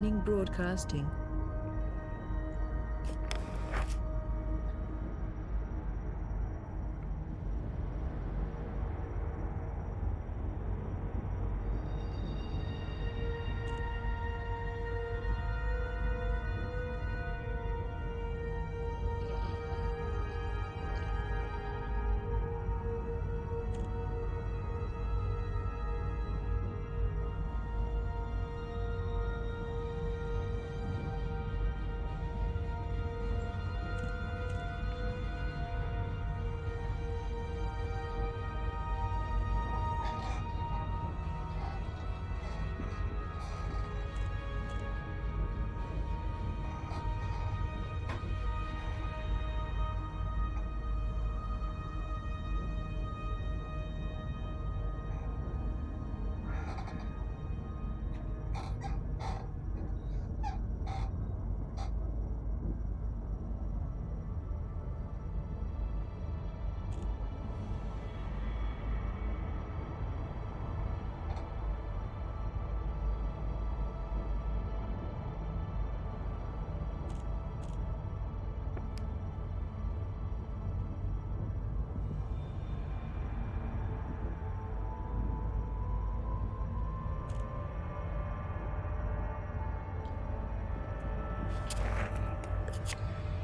Broadcasting.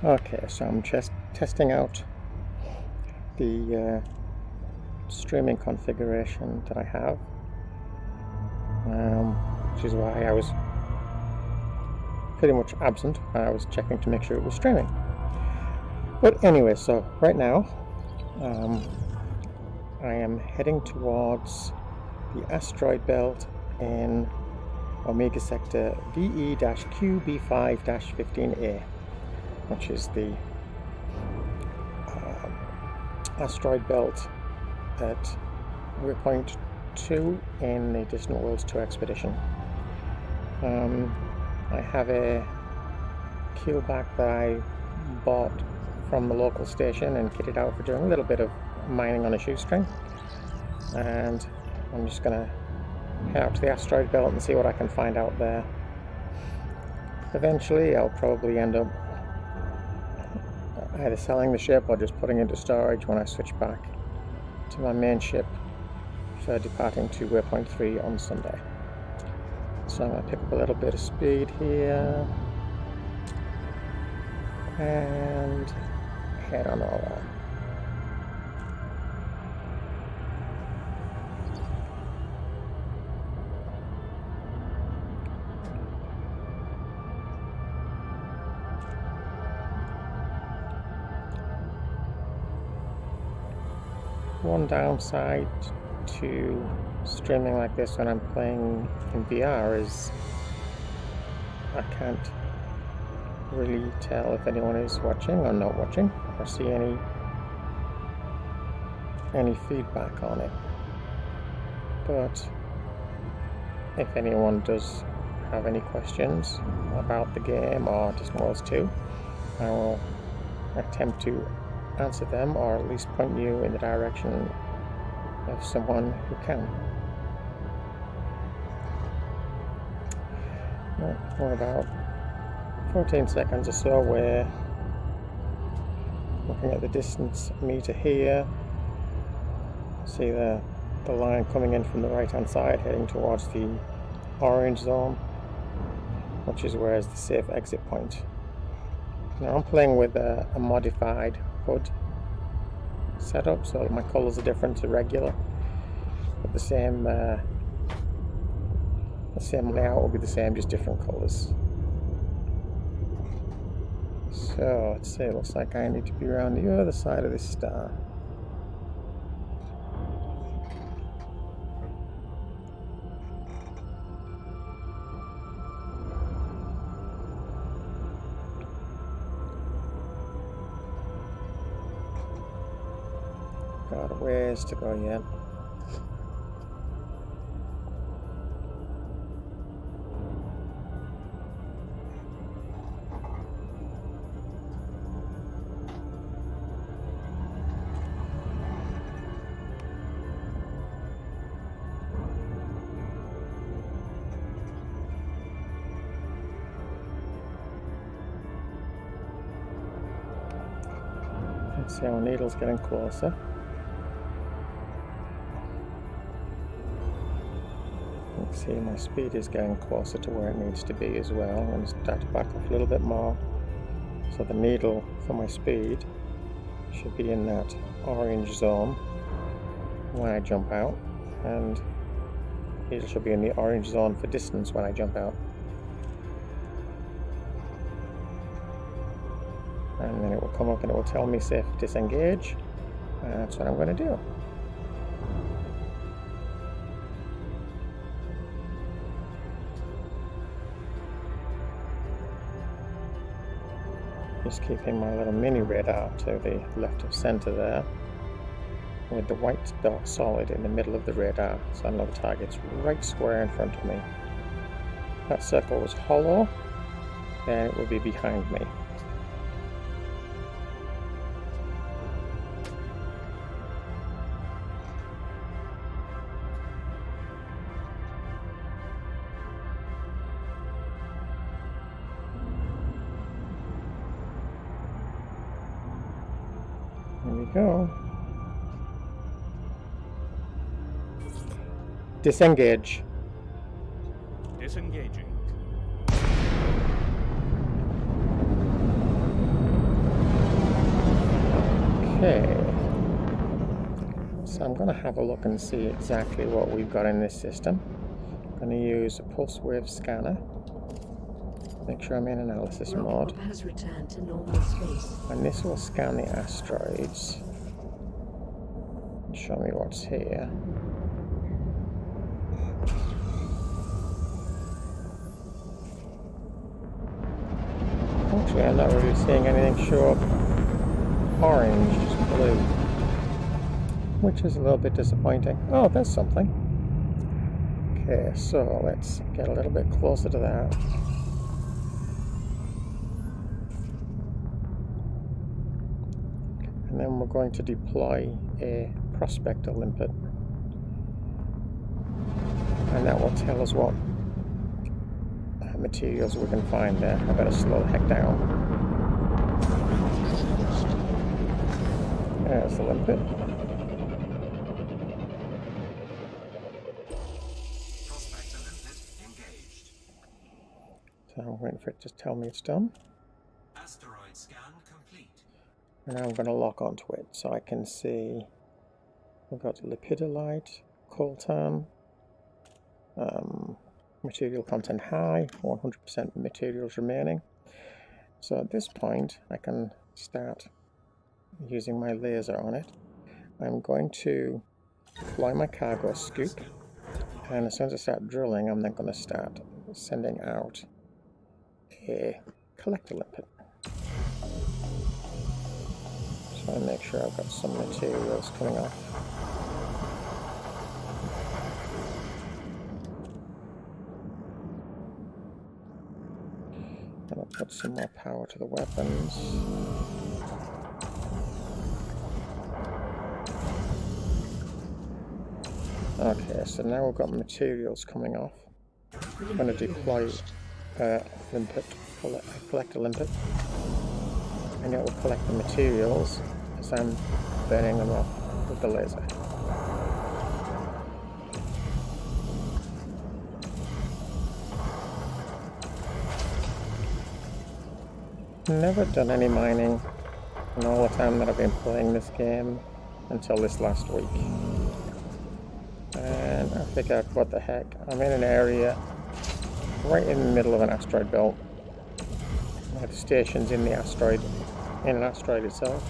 Okay, so I'm just testing out the streaming configuration that I have, which is why I was pretty much absent. I was checking to make sure it was streaming. But anyway, so right now I am heading towards the asteroid belt in Omega Sector VE-QB5-15A, which is the asteroid belt at waypoint 2 in the Distant Worlds 2 expedition. I have a keelback that I bought from the local station and kitted out for doing a little bit of mining on a shoestring, and I'm just gonna head out to the asteroid belt and see what I can find out there. Eventually I'll probably end up either selling the ship or just putting it into storage when I switch back to my main ship for departing to waypoint 3 on Sunday. So I'm going to pick up a little bit of speed here and head on over. One downside to streaming like this when I'm playing in VR is I can't really tell if anyone is watching or not watching, or see any feedback on it. But if anyone does have any questions about the game or Distant Worlds 2, I will attempt to answer them, or at least point you in the direction of someone who can. We're about 14 seconds or so. We're looking at the distance meter here. See the line coming in from the right hand side heading towards the orange zone, which is where is the safe exit point. Now I'm playing with a modified HUD setup, so my colors are different to regular, but the same layout will be the same, just different colors. So let's see, it looks like I need to be around the other side of this star. Got a ways to go yet. Let's see, our needle's getting closer. You can see my speed is getting closer to where it needs to be as well. I'm going to start to back off a little bit more. So the needle for my speed should be in that orange zone when I jump out, and it should be in the orange zone for distance when I jump out. And then it will come up and it will tell me safe disengage. That's what I'm going to do. Just keeping my little mini radar to the left of center there, with the white dot solid in the middle of the radar, so I know the target's right square in front of me. If that circle was hollow, then it will be behind me. Here we go. Disengage. Disengaging. Okay. So I'm going to have a look and see exactly what we've got in this system. I'm going to use a pulse wave scanner. Make sure I'm in analysis mode. Has returned to normal space. And this will scan the asteroids and show me what's here. Actually, I'm not really seeing anything show up orange, just blue, which is a little bit disappointing. Oh, there's something. Okay, so let's get a little bit closer to that. And then we're going to deploy a prospector limpet, and that will tell us what materials we can find there. I better slow the heck down. There's the limpet. Prospector limpet engaged. So I'm waiting for it to tell me it's done. Asteroid scan complete. And now I'm going to lock onto it so I can see we've got lepidolite, coltan, material content high, 100% materials remaining. So at this point I can start using my laser on it. I'm going to deploy my cargo scoop, and as soon as I start drilling I'm then going to start sending out a collector limpet. So I make sure I've got some materials coming off. And I'll put some more power to the weapons. Okay, so now we've got materials coming off. I'm going to deploy limpet, collector limpet, and it will collect the materials as I'm burning them off with the laser. Never done any mining in all the time that I've been playing this game until this last week. And I figured, what the heck, I'm in an area right in the middle of an asteroid belt. I have stations in the asteroid, in an asteroid itself.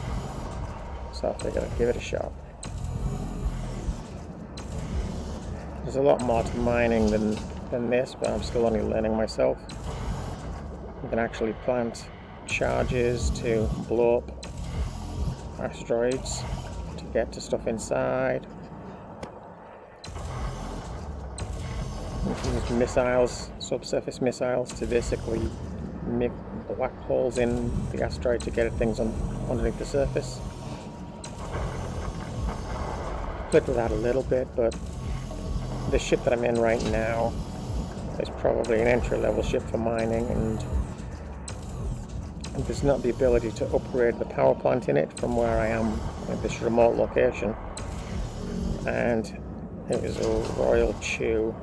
So I figured I'd give it a shot. There's a lot more to mining than this, but I'm still only learning myself. You can actually plant charges to blow up asteroids to get to stuff inside. You can use missiles, subsurface missiles, to basically make black holes in the asteroid to get at things underneath the surface. Played with that a little bit, but the ship that I'm in right now is probably an entry-level ship for mining, and and there's not the ability to upgrade the power plant in it from where I am at this remote location. And it was a royal chew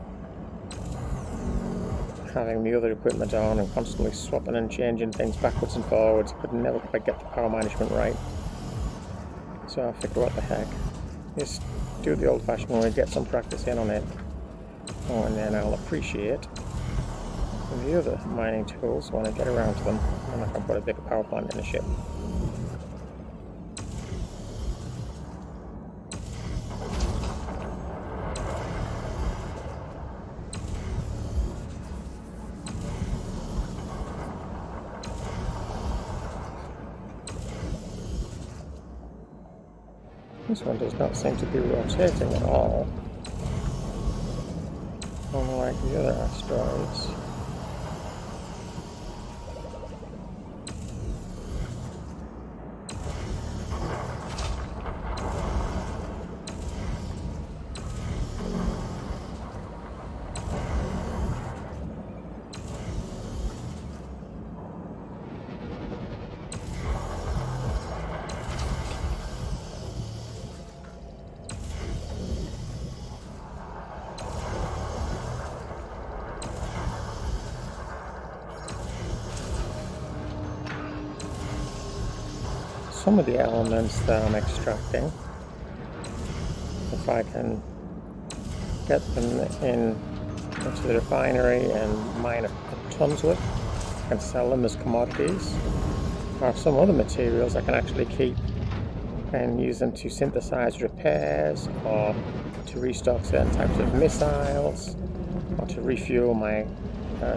having the other equipment on and constantly swapping and changing things backwards and forwards. Could never quite get the power management right. So I figured, what the heck, just do the old-fashioned way, get some practice in on it, and then I'll appreciate the other mining tools when I get around to them, and I can put a bigger power plant in the ship. This one does not seem to be rotating at all, unlike the other asteroids. Some of the elements that I'm extracting, if I can get them into the refinery and mine tons with, I can sell them as commodities. Or some other materials I can actually keep and use them to synthesize repairs, or to restock certain types of missiles, or to refuel my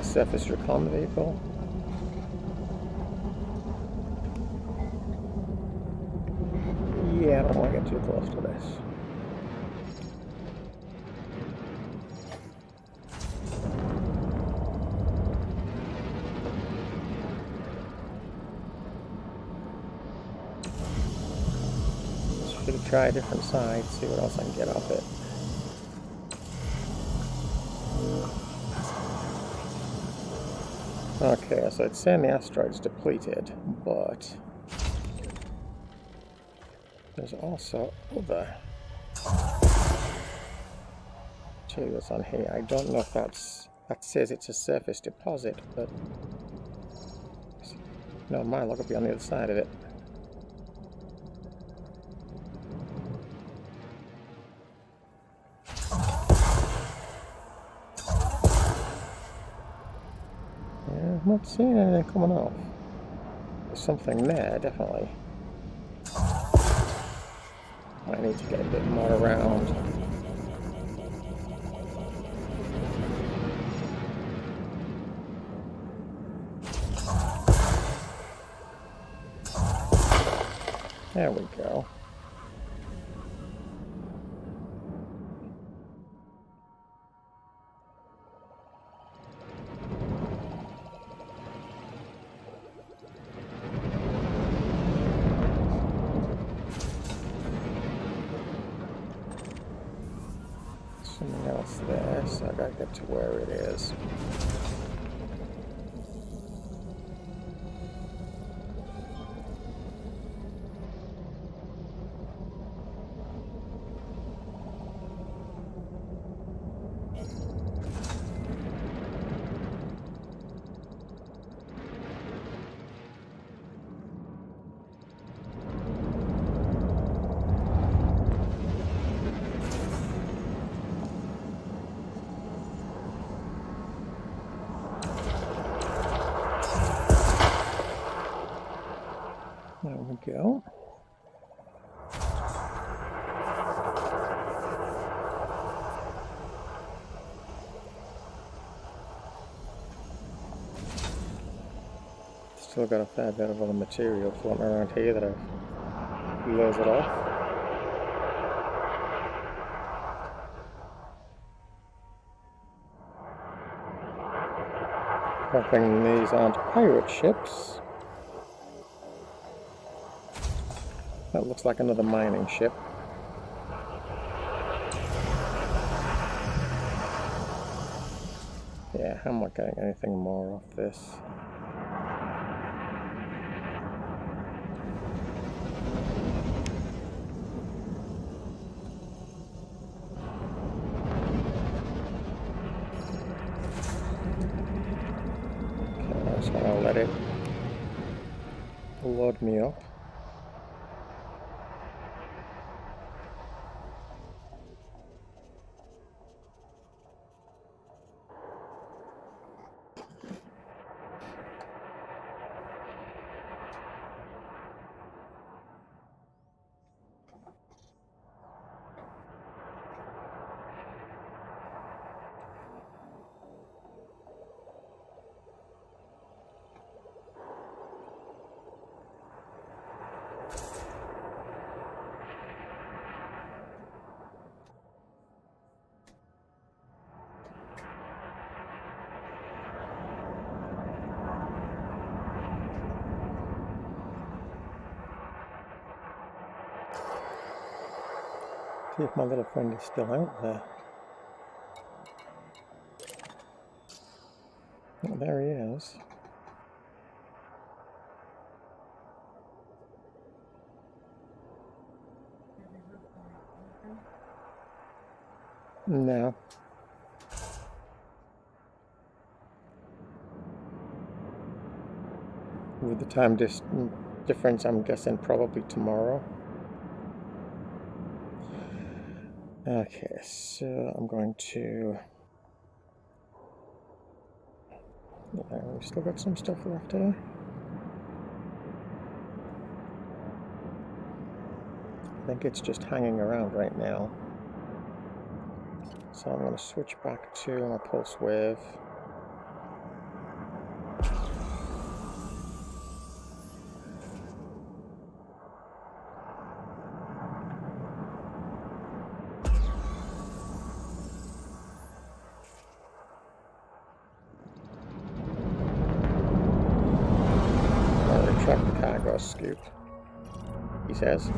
surface recon vehicle. Yeah, I don't want to get too close to this. Should try a different side, see what else I can get off it. Okay, so it's saying the asteroid's depleted, but there's also other materials on here. I don't know if that says it's a surface deposit, but no, my log will be on the other side of it. Yeah, I'm not seeing anything coming off. There's something there, definitely. I need to get a bit more around. There we go. Something else there, so I gotta get to where it is. There we go. Still got a fair bit of other material floating around here that I've lasered off. Hoping these aren't pirate ships. That looks like another mining ship. Yeah, I'm not getting anything more off this. So I'll let it load me up. See if my little friend is still out there. Oh, there he is. No. With the time difference, I'm guessing probably tomorrow. Okay, so I'm going to... Yeah, we've still got some stuff left here. I think it's just hanging around right now. So I'm going to switch back to my pulse wave. Retract the cargo scoop, he says.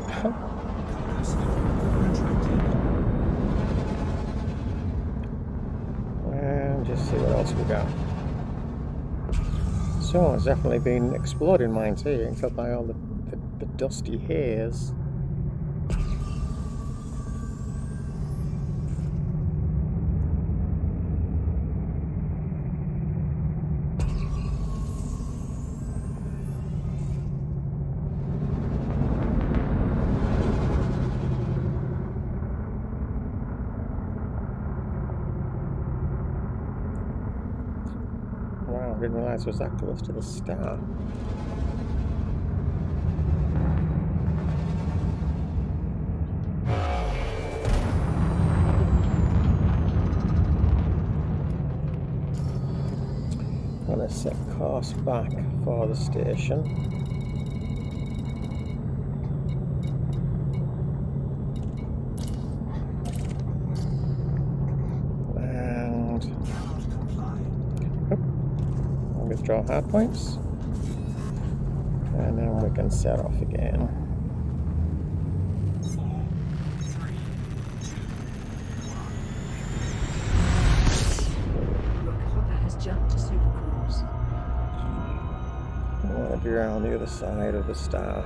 And just see what else we got. So there's definitely been exploding mines here. You can tell by all the dusty hairs. I didn't realize it was that close to the star. I'm going to set course back for the station. Withdraw hard points, and then we can set off again. 4, 3, 2, 1. Rocket hopper has jumped to Super Cruise. I want to be around the other side of the star.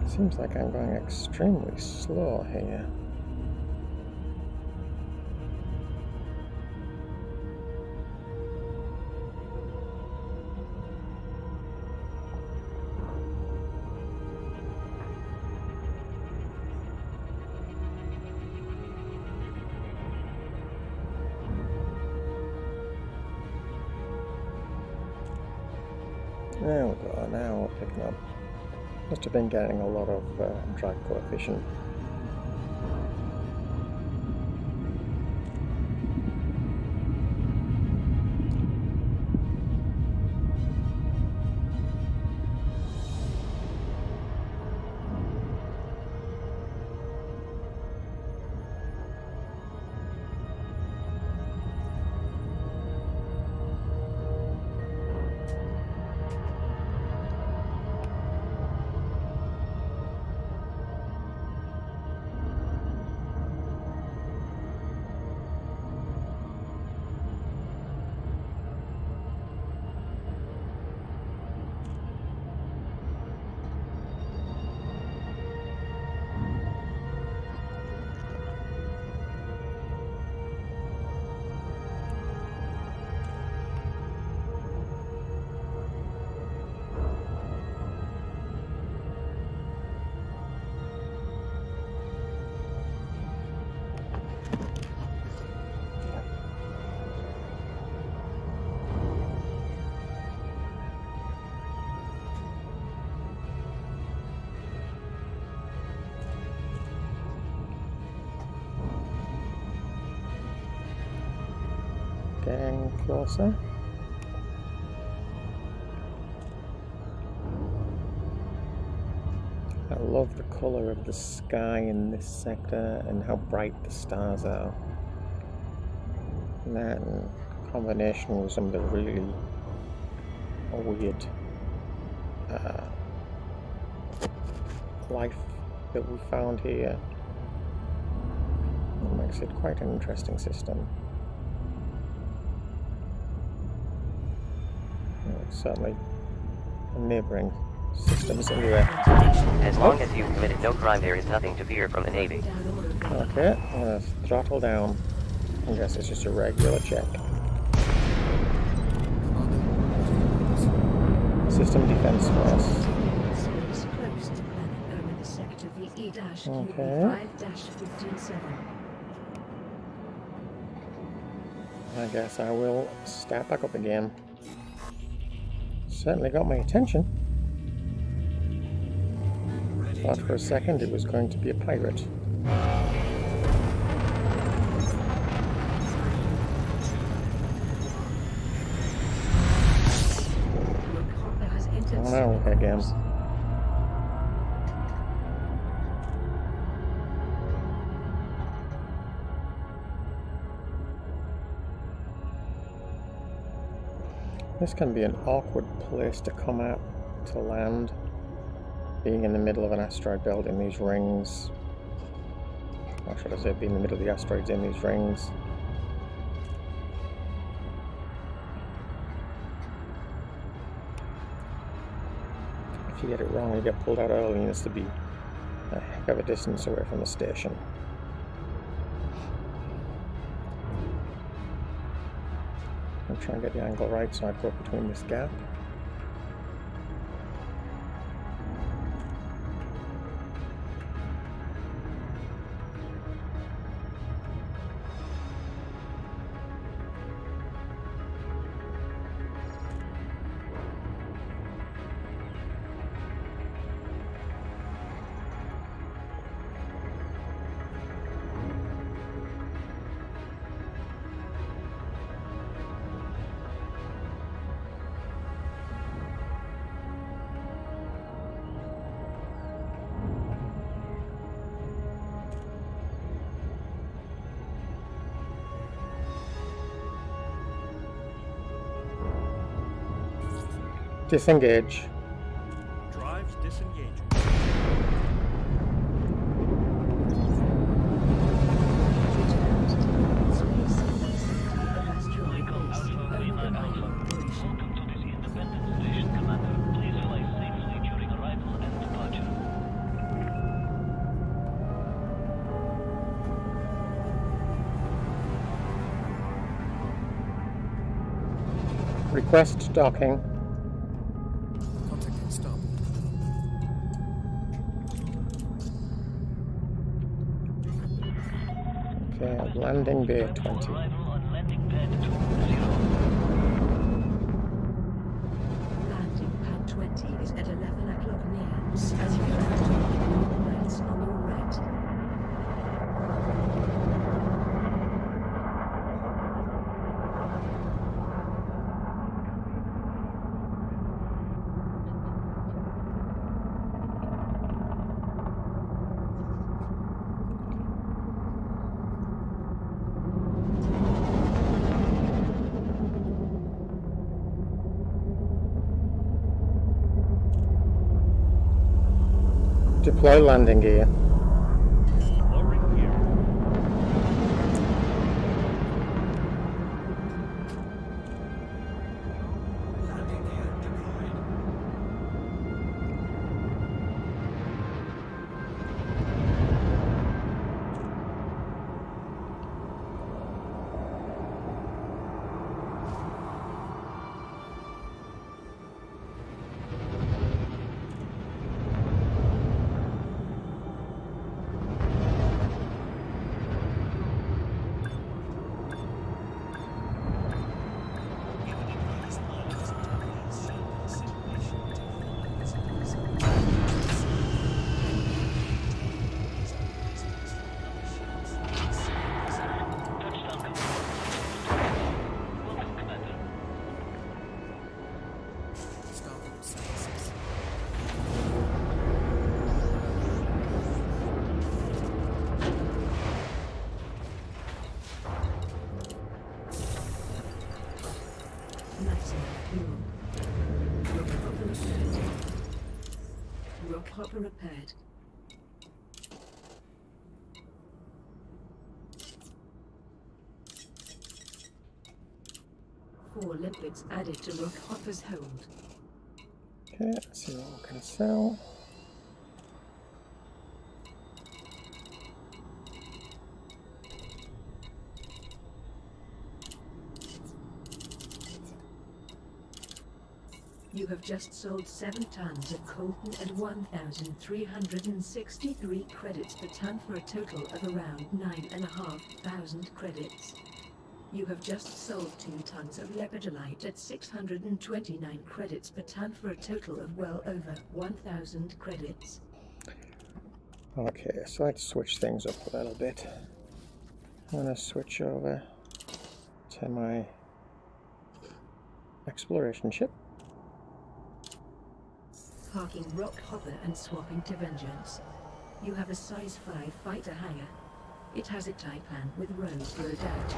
Seems like I'm going extremely slow here. There we go, now we're picking up. Must have been getting a lot of drag coefficient. closer. I love the colour of the sky in this sector and how bright the stars are. And that in combination with some of the really weird life that we found here, it makes it quite an interesting system. Certainly neighbouring systems anyway. As long as you've committed no crime, there is nothing to fear from the Navy. Okay, I'm gonna throttle down. I guess it's just a regular check. System defense force. Space close to planet over the sector Okay. VE-QB5-157. I guess I will start back up again. Certainly got my attention. Thought for a second it was going to be a pirate. Oh no, again. This can be an awkward place to come at to land, being in the middle of an asteroid belt in these rings. Or should I say, being in the middle of the asteroids in these rings. If you get it wrong, you get pulled out early, and it's to be a heck of a distance away from the station. I'll try and get the angle right so I'd go between this gap. Disengage. Drives disengaging. Request docking. Contacting stop. Okay, landing bay 20. Arrival on landing pad 20. Landing pad 20 is at 11 o'clock near. As you land, lights on your right. Deploy landing gear. Lowering gear. Landing gear deployed. rock hopper repaired. Four limpets added to rock hopper's hold. Okay, let's see what we can sell. You have just sold 7 tons of coltan and 1,363 credits per ton for a total of around 9,500 credits. You have just sold 2 tons of lepidolite at 629 credits per ton for a total of well over 1,000 credits. Okay, so let's switch things up a little bit. I'm going to switch over to my exploration ship. Parking rock hopper and swapping to Vengeance. You have a size 5 fighter hangar. It has a Taipan with rows blurred out.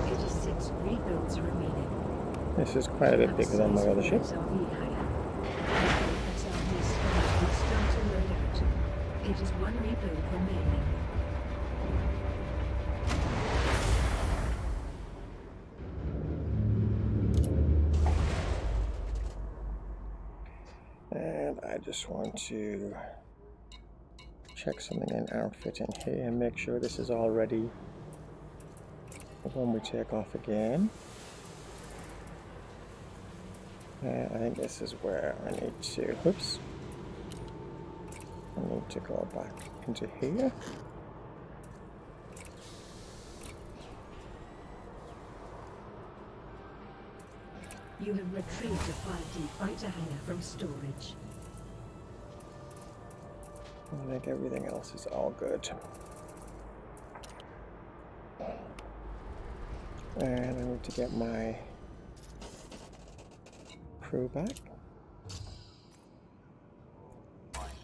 86 rebuilds remaining. This is quite a bit bigger than my other ship. SRV hangar. SRV storage will start to load out. It is 1 rebuild remaining. And I just want to check something in outfitting here and make sure this is all ready when we take off again. I think this is where I need to, oops, I need to go back into here. You have retrieved a 5D fighter hangar from storage. I think everything else is all good. And I need to get my crew back.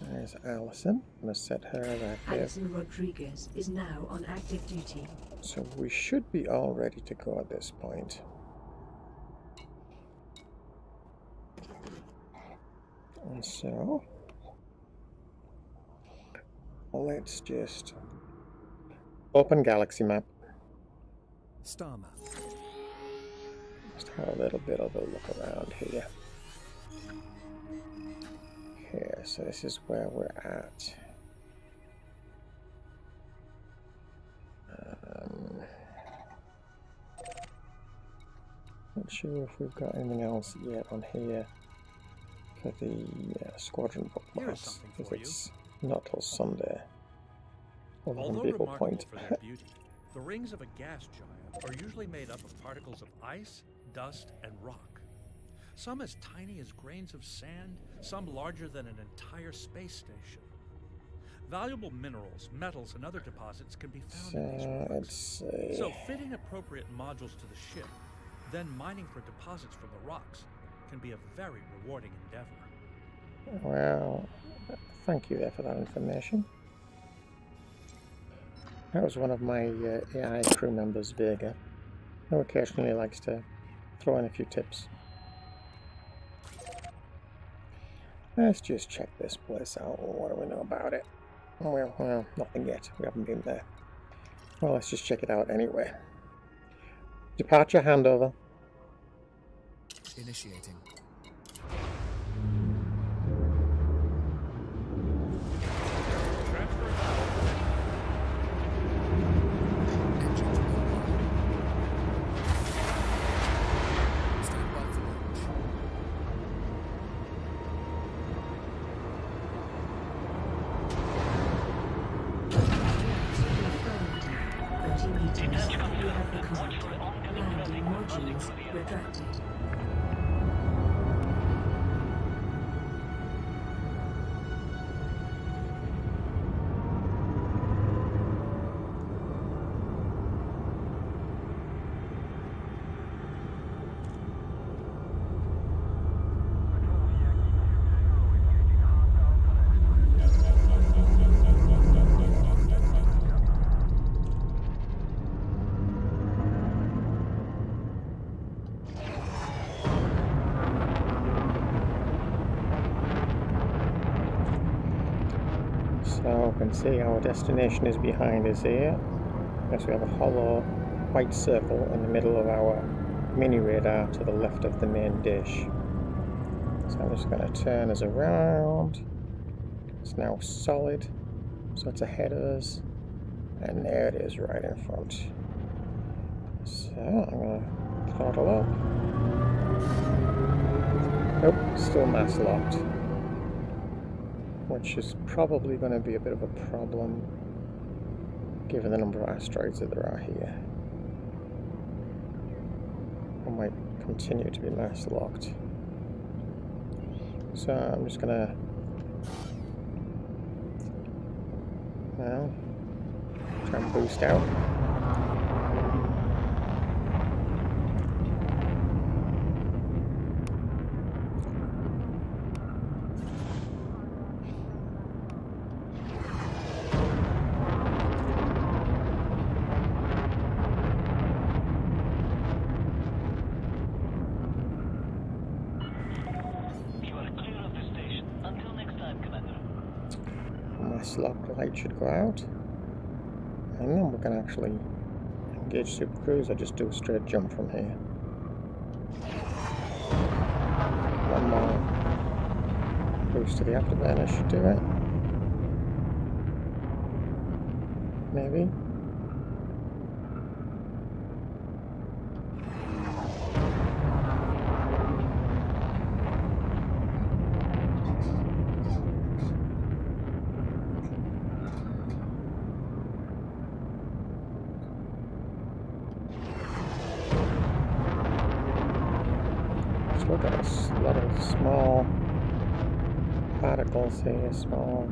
There's Allison. I'm going to set her right there. Alison Rodriguez is now on active duty. So we should be all ready to go at this point. And so let's just open galaxy map. Star map. Just have a little bit of a look around here. Here, so this is where we're at. Not sure if we've got anything else yet on here for the squadron bookmarks, because it's not till Sunday. Other than Although Beagle remarkable Point. for their beauty, the rings of a gas giant are usually made up of particles of ice, dust, and rock. Some as tiny as grains of sand, some larger than an entire space station. Valuable minerals, metals, and other deposits can be found in these So rocks. let's see. So fitting appropriate modules to the ship, then mining for deposits from the rocks, can be a very rewarding endeavor. Well, thank you there for that information. That was one of my AI crew members, Vega, who occasionally likes to throw in a few tips. Let's just check this place out. What do we know about it? Well, nothing yet. We haven't been there. Well, let's just check it out anyway. Departure handover. Initiating. Transfer Engines online. Stand by for launch. Landing modules retracted. So you can see our destination is behind us here. Yes, we have a hollow white circle in the middle of our mini radar to the left of the main dish. So I'm just going to turn us around. It's now solid, so it's ahead of us, and there it is right in front. So I'm going to throttle up. Nope, still mass locked, which is probably going to be a bit of a problem given the number of asteroids that there are here. I might continue to be mass locked. So I'm just going to now try and boost out. Lock light should go out, and then we can actually engage Super Cruise. I just do a straight jump from here. One more boost to the afterburner should do it. Maybe. Look at a lot of small particles here, small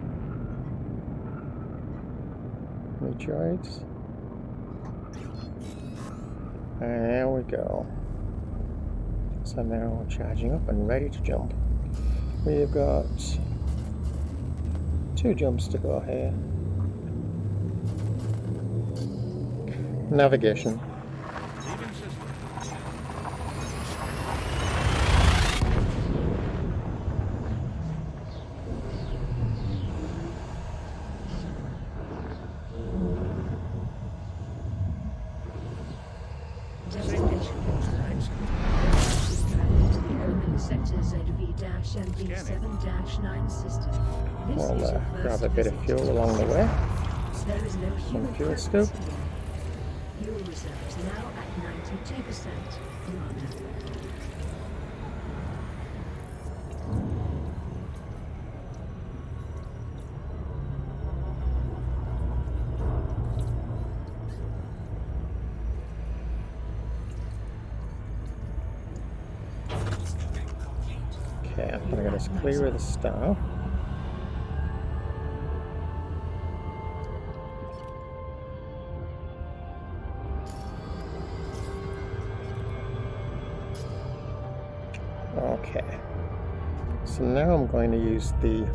meteoroids. And there we go. So now we're charging up and ready to jump. We've got 2 jumps to go here. Navigation. We'll grab a bit of fuel along the way. Some fuel scoop. Fuel reserves now at 92%. Okay, I'm gonna get us clear of the star. Okay, so now I'm going to use the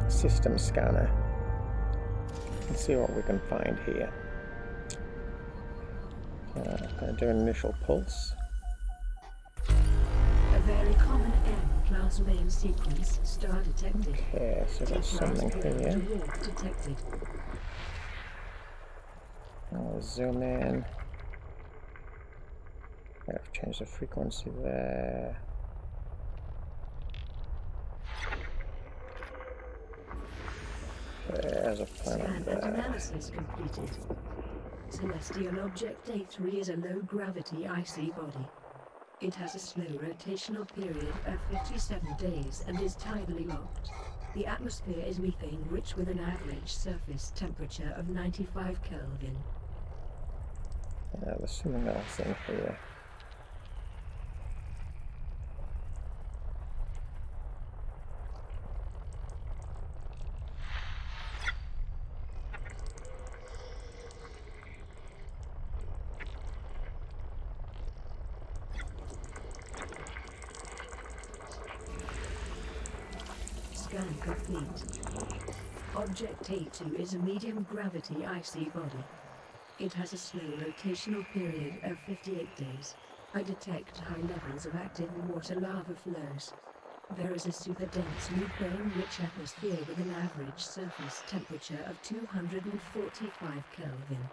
system scanner and see what we can find here. I'm going to do an initial pulse. A very common M-class main sequence star detected. Okay, so there's something here. Detected. I'll zoom in. I've changed the frequency there. There's a planet Scan and there. analysis completed. Celestial Object A3 is a low-gravity icy body. It has a slow rotational period of 57 days and is tidally locked. The atmosphere is methane-rich with an average surface temperature of 95 Kelvin. Yeah, there's something else in here. Scan complete. Object A2 is a medium-gravity icy body. It has a slow rotational period of 58 days. I detect high levels of active water lava flows. There is a super dense methane-rich atmosphere with an average surface temperature of 245 Kelvin.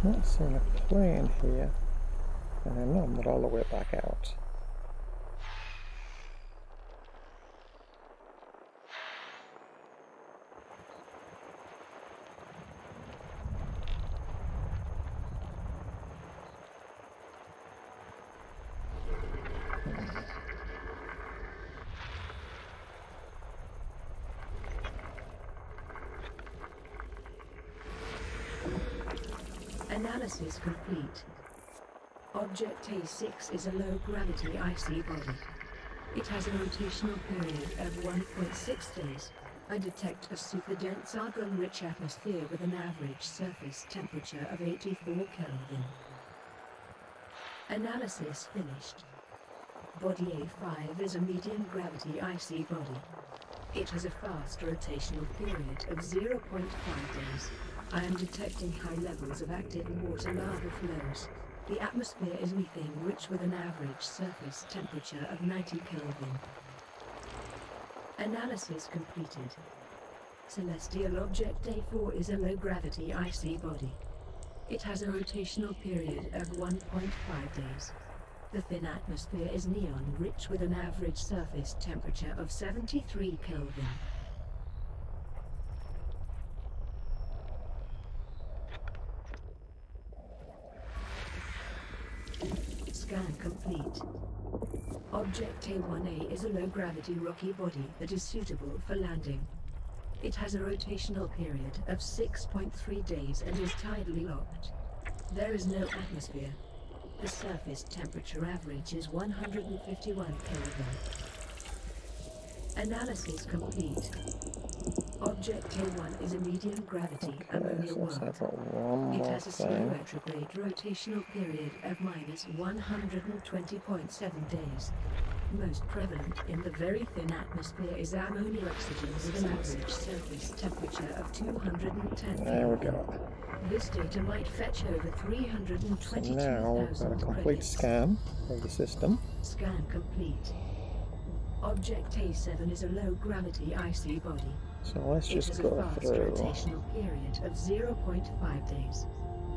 Not seeing a plane here. No, I'm not all the way back out. Analysis complete. Object A6 is a low-gravity icy body. It has a rotational period of 1.6 days. I detect a super-dense argon-rich atmosphere with an average surface temperature of 84 Kelvin. Analysis finished. Body A5 is a medium-gravity icy body. It has a fast rotational period of 0.5 days. I am detecting high levels of active water lava flows. The atmosphere is methane-rich with an average surface temperature of 90 Kelvin. Analysis completed. Celestial Object A4 is a low-gravity icy body. It has a rotational period of 1.5 days. The thin atmosphere is neon-rich with an average surface temperature of 73 Kelvin. Scan complete. Object A1A is a low-gravity rocky body that is suitable for landing. It has a rotational period of 6.3 days and is tidally locked. There is no atmosphere. The surface temperature average is 151 Kelvin. Analysis complete. Object A1 is a medium-gravity ammonia So world. I've got one It more has a slow thing. retrograde rotational period of minus 120.7 days. Most prevalent in the very thin atmosphere is ammonia oxygen with an average surface temperature of 210 There we Kelvin. go. This data might fetch over So 322,000 now we've got a complete credits. scan of the system. Scan complete. Object A7 is a low-gravity icy body. So let's It just has a go fast through rotational period of 0.5 days.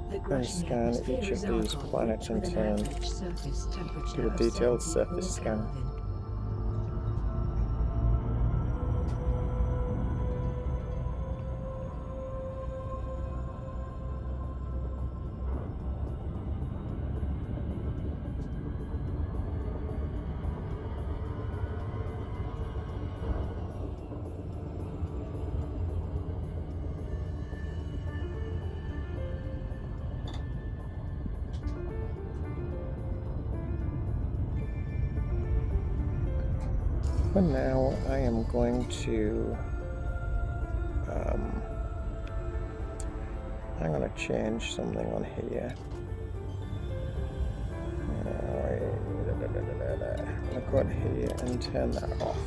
The and Grashny scan atmosphere each of is these argon planets in with an turn. average surface temperature Do a of detailed 74 surface scan. Kelvin. For now, I am going to I'm going to change something on here. I'm going to go in here and turn that off.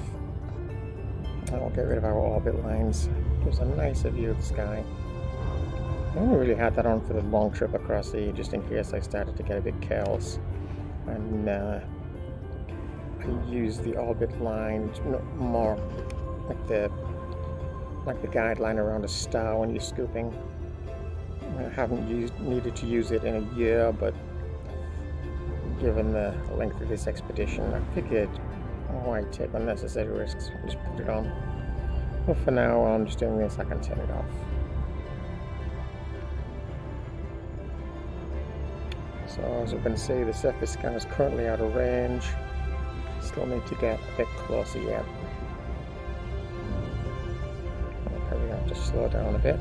I'll get rid of our orbit lines. Gives a nicer view of the sky. I only really had that on for the long trip across here, just in case I started to get a bit careless. And I use the orbit line more like the guideline around a star when you're scooping. I haven't needed to use it in a year, but given the length of this expedition, I figured why take unnecessary risks, just put it on. But for now, while I'm just doing this, I can turn it off. So as you can see, the surface scan is currently out of range. Still need to get a bit closer yet. I'll probably have to slow down a bit.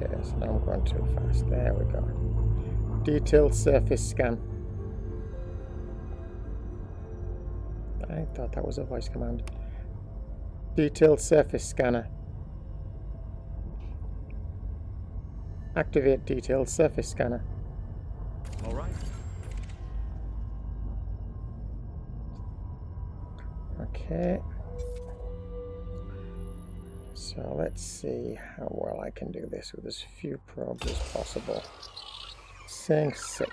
Okay, so now I'm going too fast. There we go. Detailed surface scan. I thought that was a voice command. Detailed surface scanner. Activate detailed surface scanner. All right. Okay. So let's see how well I can do this with as few probes as possible. Saying 6.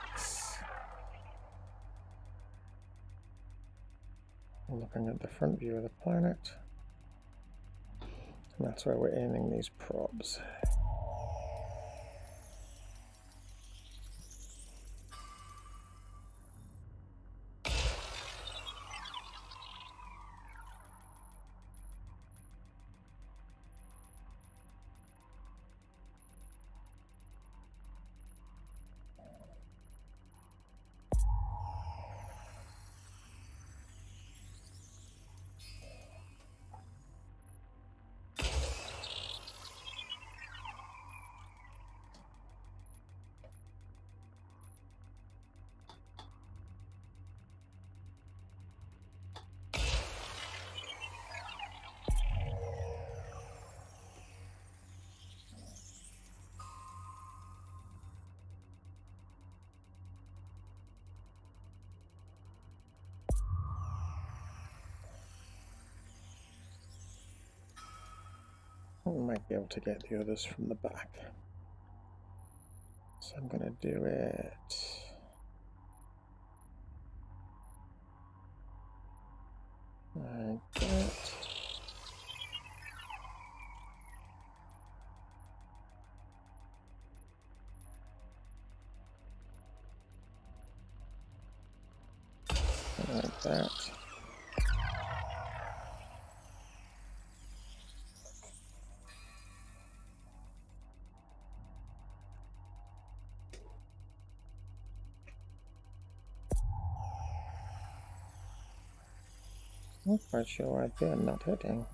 I'm looking at the front view of the planet. And that's where we're aiming these probes. We might be able to get the others from the back. So I'm going to do it like that. Like that. Not quite sure why they're not hitting.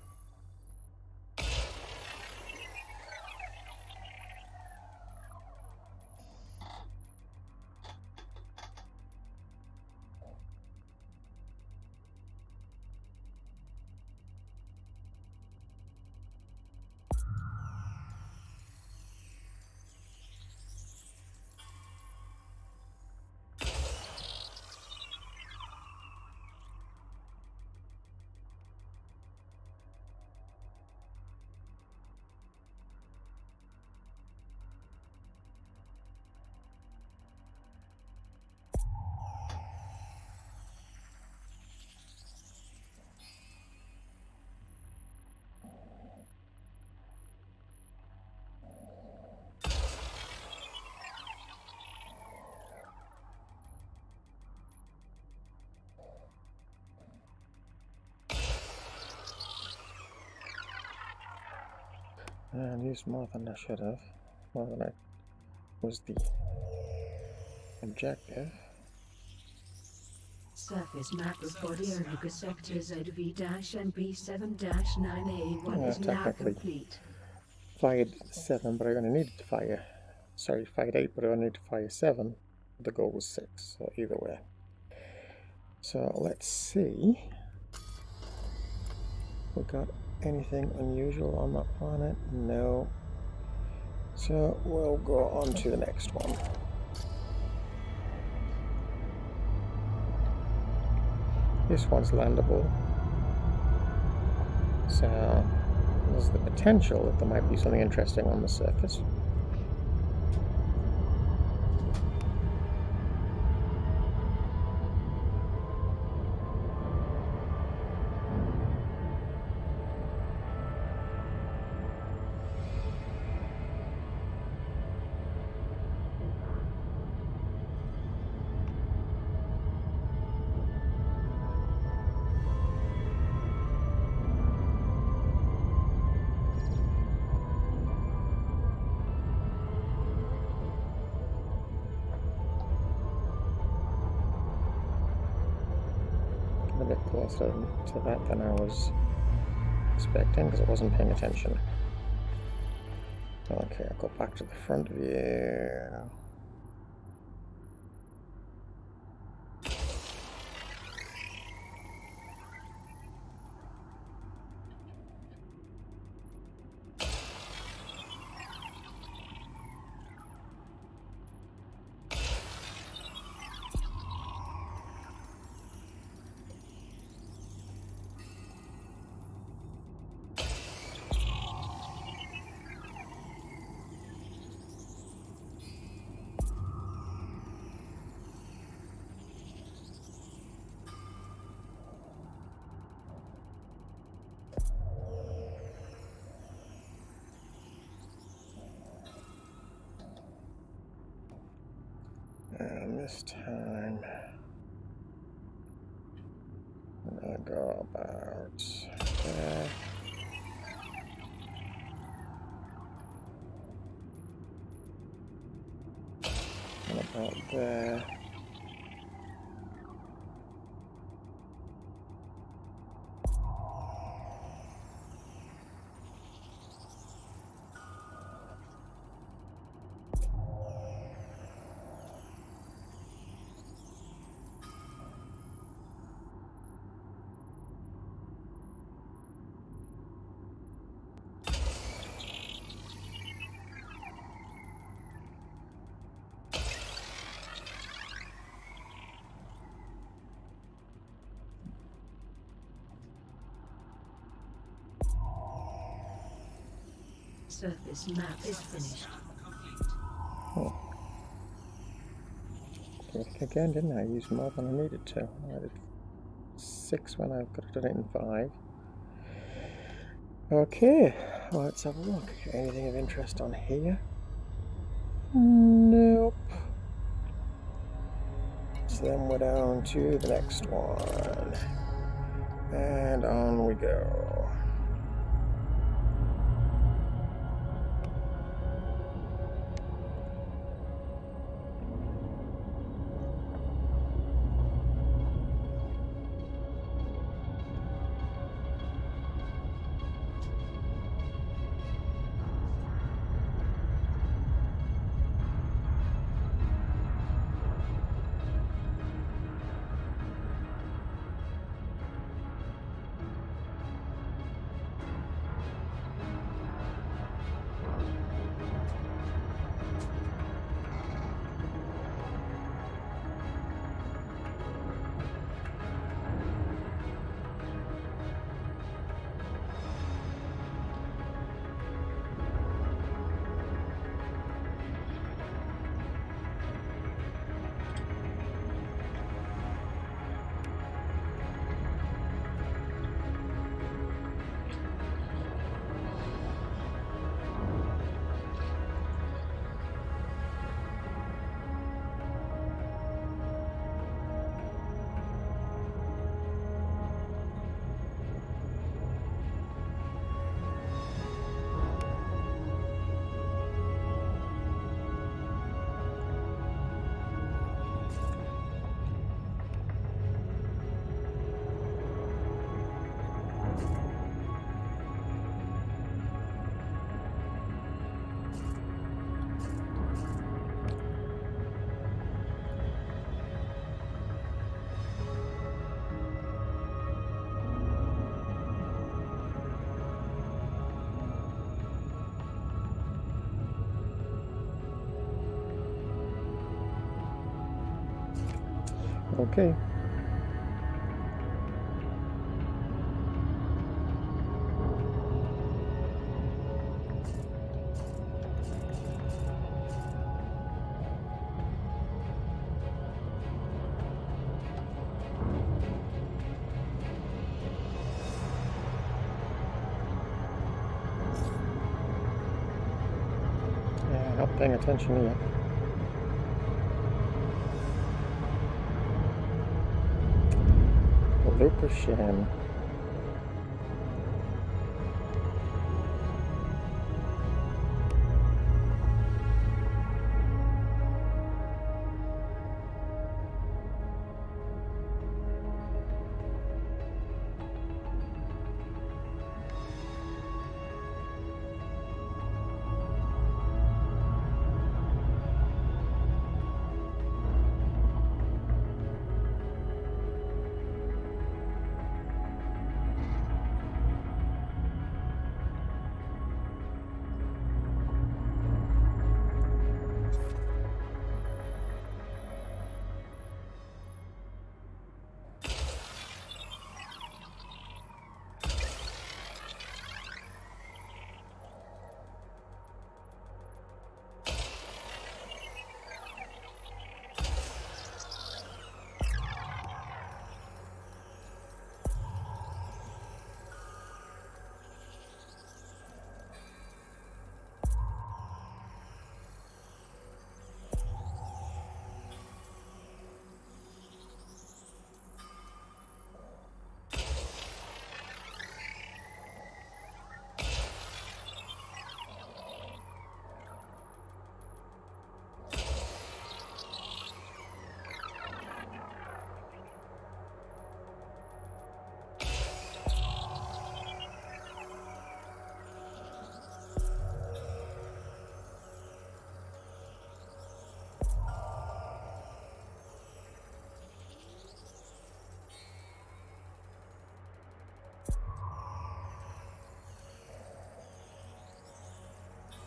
And used more than I should have. More than I was the objective. Surface map of body Oruga sector ZV-NB7-9A1 is now technically complete. Fired 7, but I only needed to fire. Sorry, fired 8, but I only need to fire 7. The goal was 6, so either way. So let's see. We got anything unusual on that planet? No. So we'll go on to the next one. This one's landable. So there's the potential that there might be something interesting on the surface. A bit closer to that than I was expecting because I wasn't paying attention. Okay, I'll go back to the front view. And this time, I'm gonna go about there. And about there. Surface map is finished. Oh. Did it again, didn't I? I used more than I needed to. I did 6 when I could have done it in 5. Okay, well, let's have a look. Anything of interest on here? Nope. So then we're down to the next one. And on we go. Okay. Yeah, not paying attention yet. Lucashan.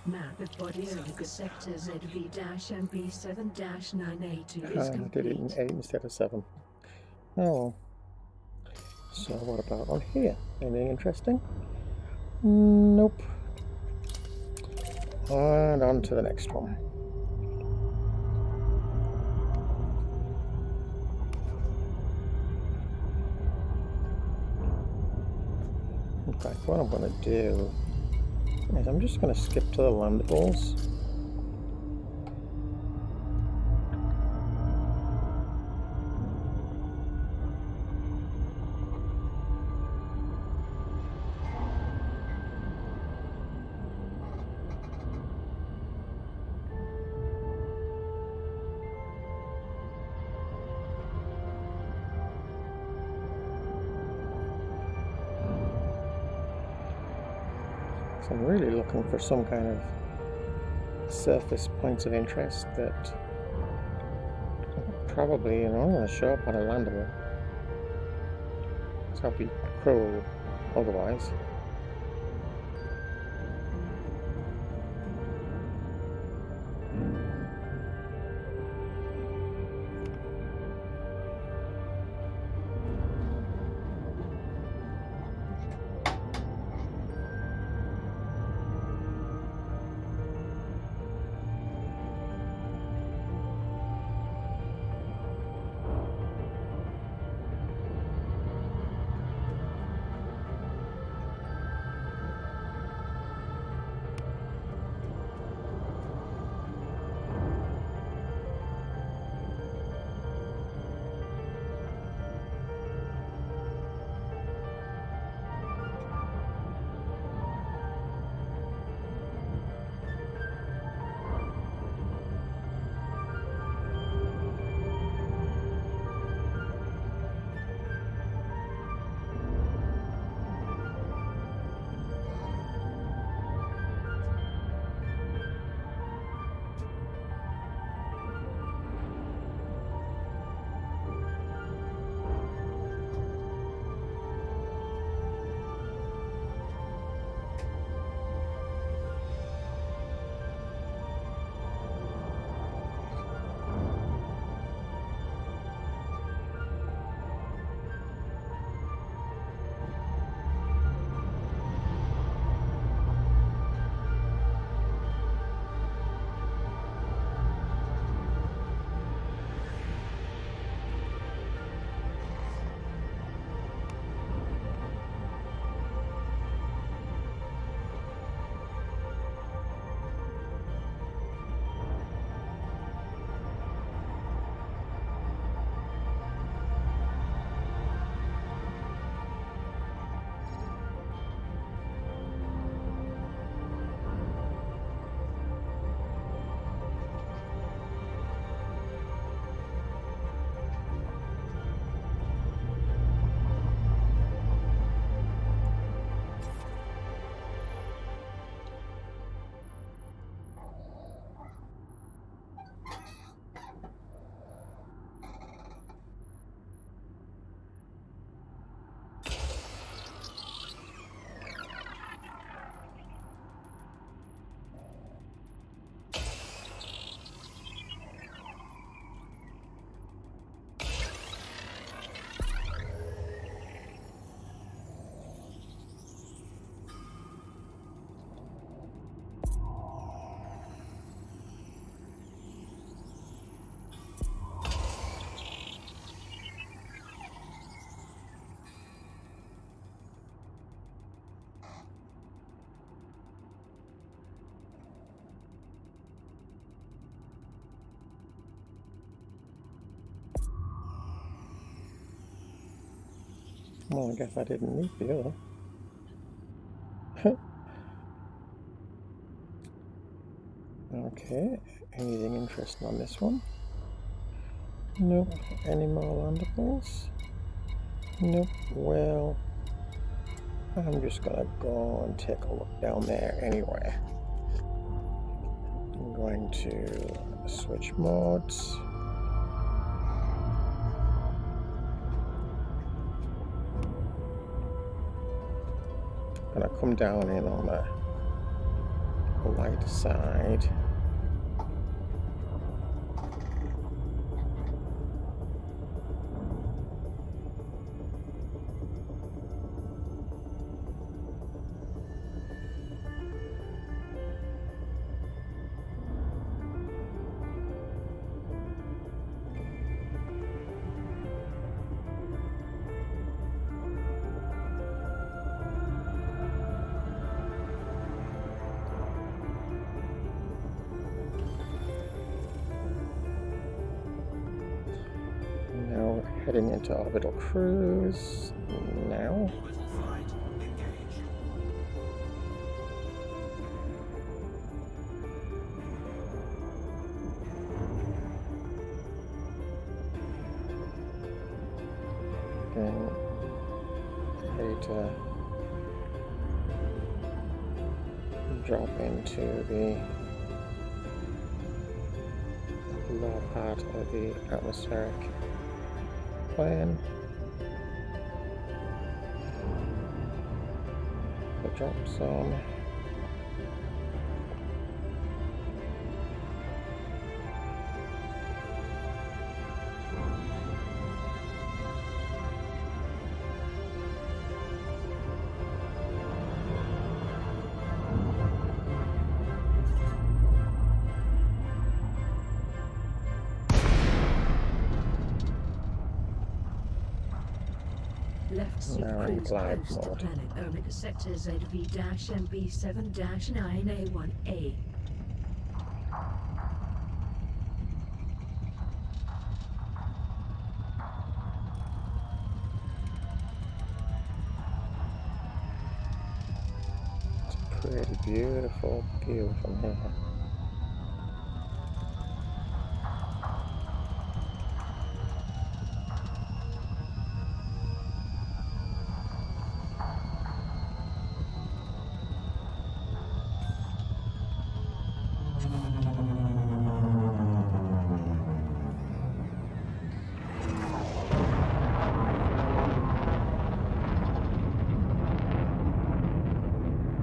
Map of body Omega sector ZV-and B7-9A2 is I did it in complete. 8 instead of 7. Oh well. So what about on here? Anything interesting? Nope. And on to the next one. In fact, what I'm going to do is I'm just going to skip to the landables. So I'm really looking for some kind of surface points of interest that probably, I'm going to show up on a landable. So I'll be cruel otherwise. Well, I guess I didn't need the other. Okay, anything interesting on this one? Nope. Any more landables? Nope. Well, I'm just gonna go and take a look down there anyway. I'm going to switch modes. Gonna come down in on light side. Heading into orbital cruise now. Orbital flight engaged. Then ready to drop into the lower part of the atmospheric plane. The drop zone. Left Now in cruise glide close to mode. planet Omega Sector ZV-MB7-9A1A. It's a pretty beautiful view from here.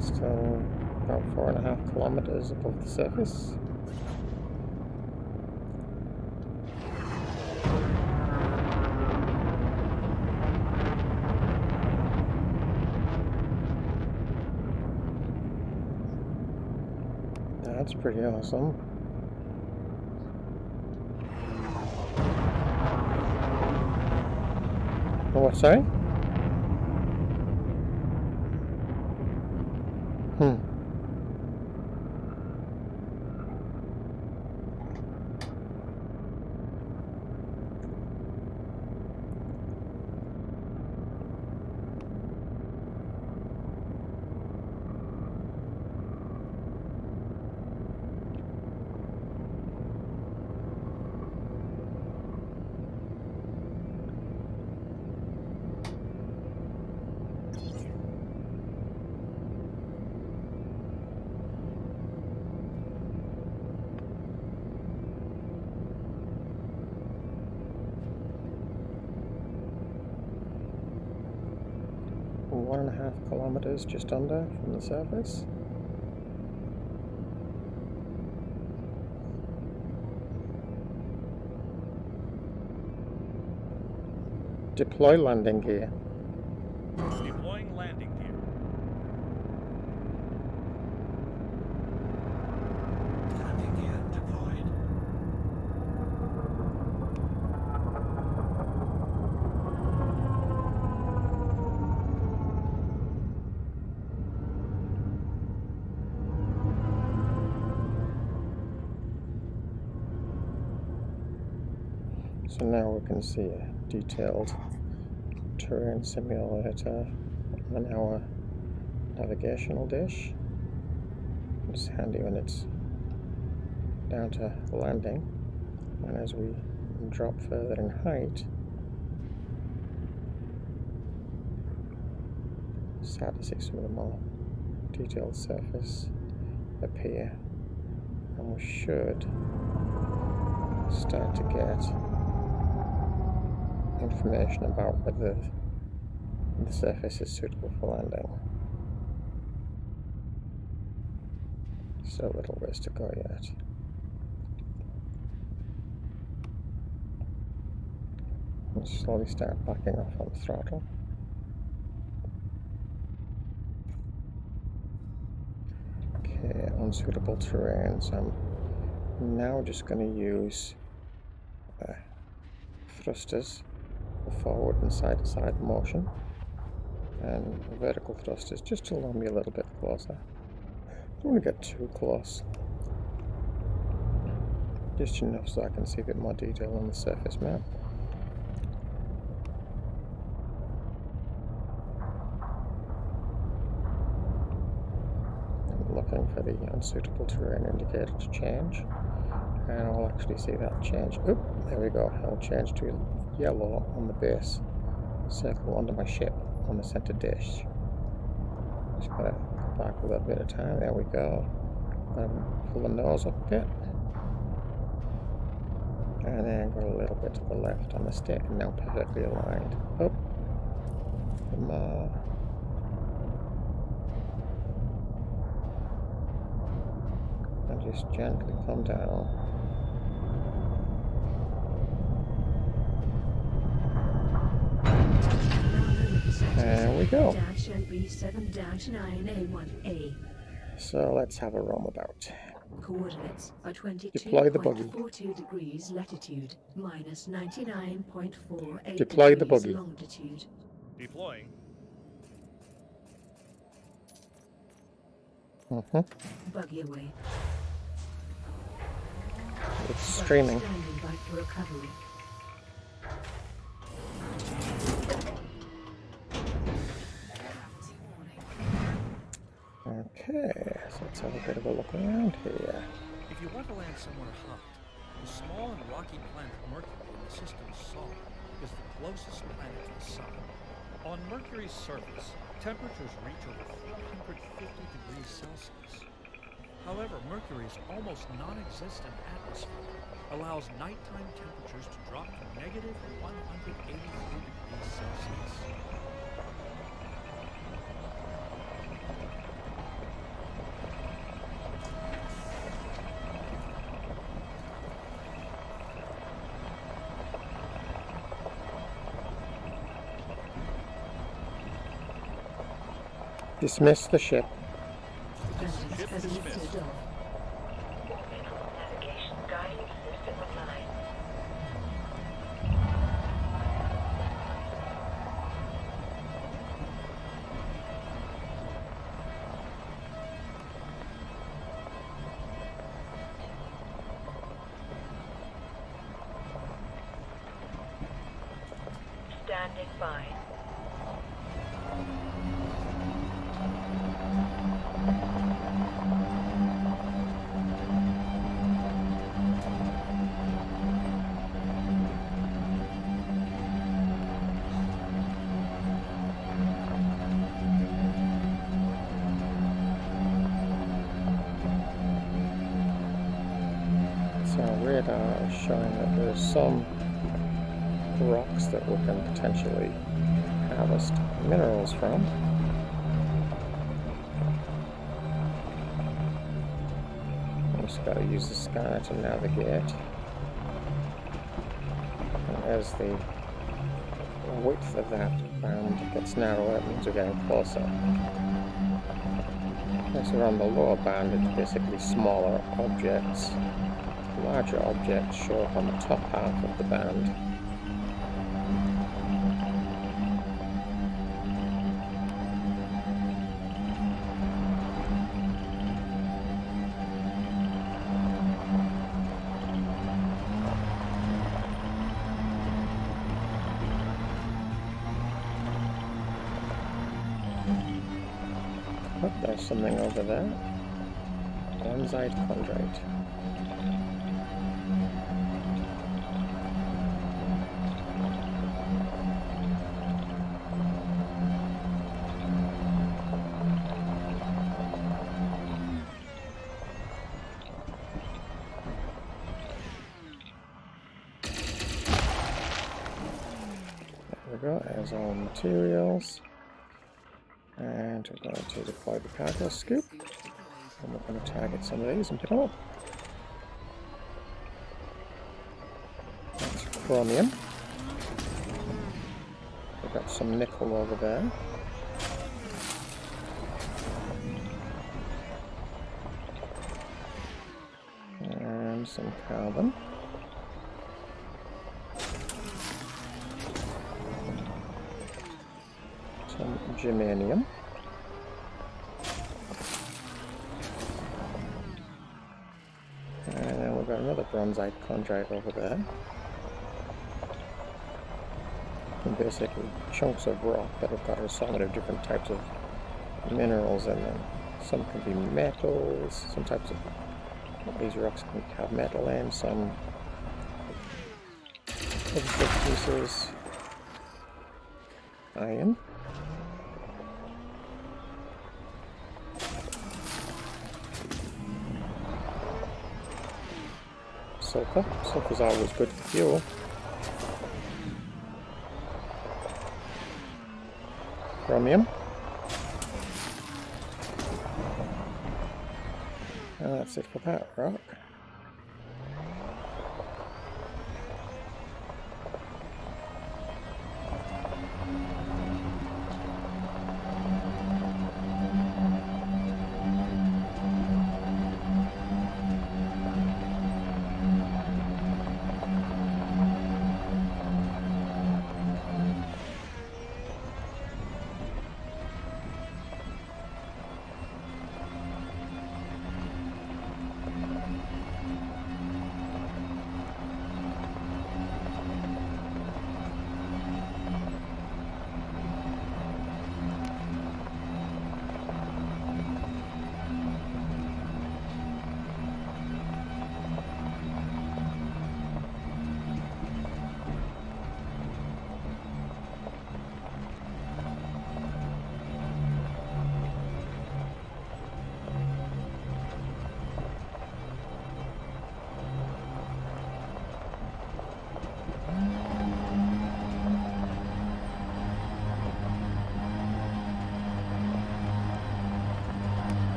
Still about 4.5 kilometers above the surface. That's pretty awesome. Oh, what, sorry? One and a half kilometers just under from the surface. Deploy landing gear. Deploying landing gear. Landing gear deployed. So now we can see a detailed terrain simulator on our navigational dish. It's handy when it's down to landing, and as we drop further in height, start to see some of the more detailed surface appear, and we should start to get information about whether the surface is suitable for landing. Still a little ways to go yet. We'll slowly start backing off on the throttle. Okay, unsuitable terrain, so I'm now just going to use thrusters for forward and side-to-side motion, and vertical thrusters just to allow me a little bit closer. Don't want to get too close, just enough so I can see a bit more detail on the surface map. I'm looking for the unsuitable terrain indicator to change, and I'll actually see that change. Oop, there we go. I'll change to yellow on the base circle under my ship on the center dish. Just gotta go back a little bit of time. There we go. Pull the nose up a bit, and then go a little bit to the left on the stick, and now perfectly aligned. Oh, and just gently come down. There we go. So let's have a roam about. Coordinates are 22.42 Deploy the buggy. degrees latitude, minus 99.48 Deploy the degrees buggy. longitude. Deploying. Buggy away. It's streaming. Standing by for recovery. Okay, so let's have a bit of a look around here. If you want to land somewhere hot, the small and rocky planet Mercury in the system Sol is the closest planet to the Sun. On Mercury's surface, temperatures reach over 450 degrees Celsius. However, Mercury's almost non-existent atmosphere allows nighttime temperatures to drop to negative 183 degrees Celsius. Dismiss the ship. Ship dismissed. Navigation guidance system online. Standing by. So our radar is showing that there's some rocks that we can potentially harvest minerals from. We just got to use the scanner to navigate. And as the width of that band gets narrower, it means we're getting closer. As we're on the lower band, it's basically smaller objects. Larger objects show up on the top half of the band. Oh, there's something over there. Andesite chondrite. There we go, there's all materials. And we're going to deploy the cargo scoop. And we're going to target some of these and pick them up. That's chromium. We've got some nickel over there. And some carbon. Some germanium. And we've got another bronzite chondrite over there. And basically chunks of rock that have got a assortment of different types of minerals in them. Some can be metals, some types of these rocks can have metal in, some other pieces, iron. Sulfur. Sulfur's always good for fuel. Chromium. And that's it for that rock.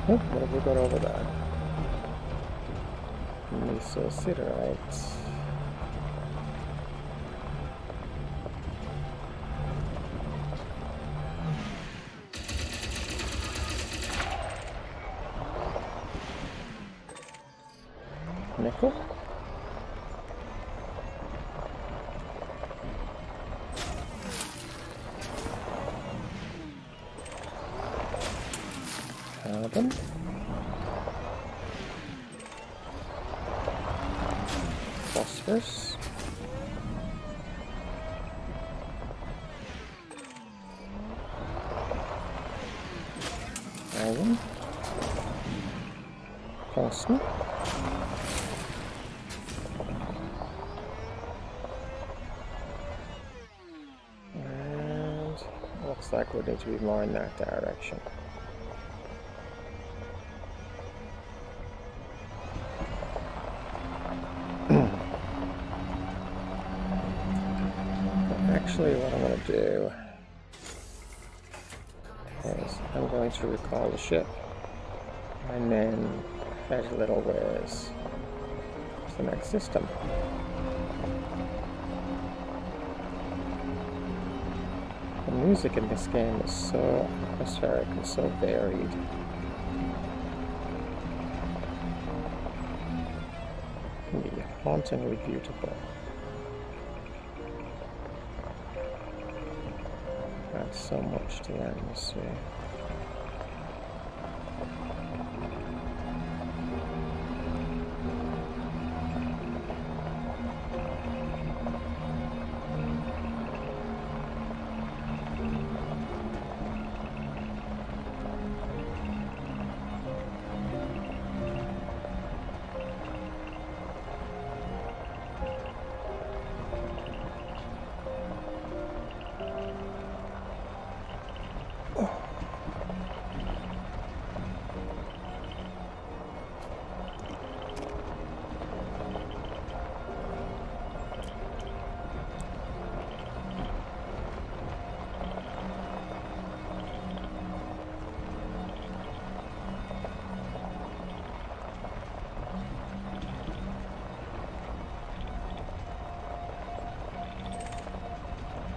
Oh, what have we got over there? Mesosiderite. Nickel. Carbon. Phosphorus. Iron. Tungsten. And looks like we need to be more in that direction. Actually, what I'm going to do is I'm going to recall the ship and then head a little ways to the next system. The music in this game is so atmospheric and so varied. It can be hauntingly beautiful. Adds so much to the atmosphere.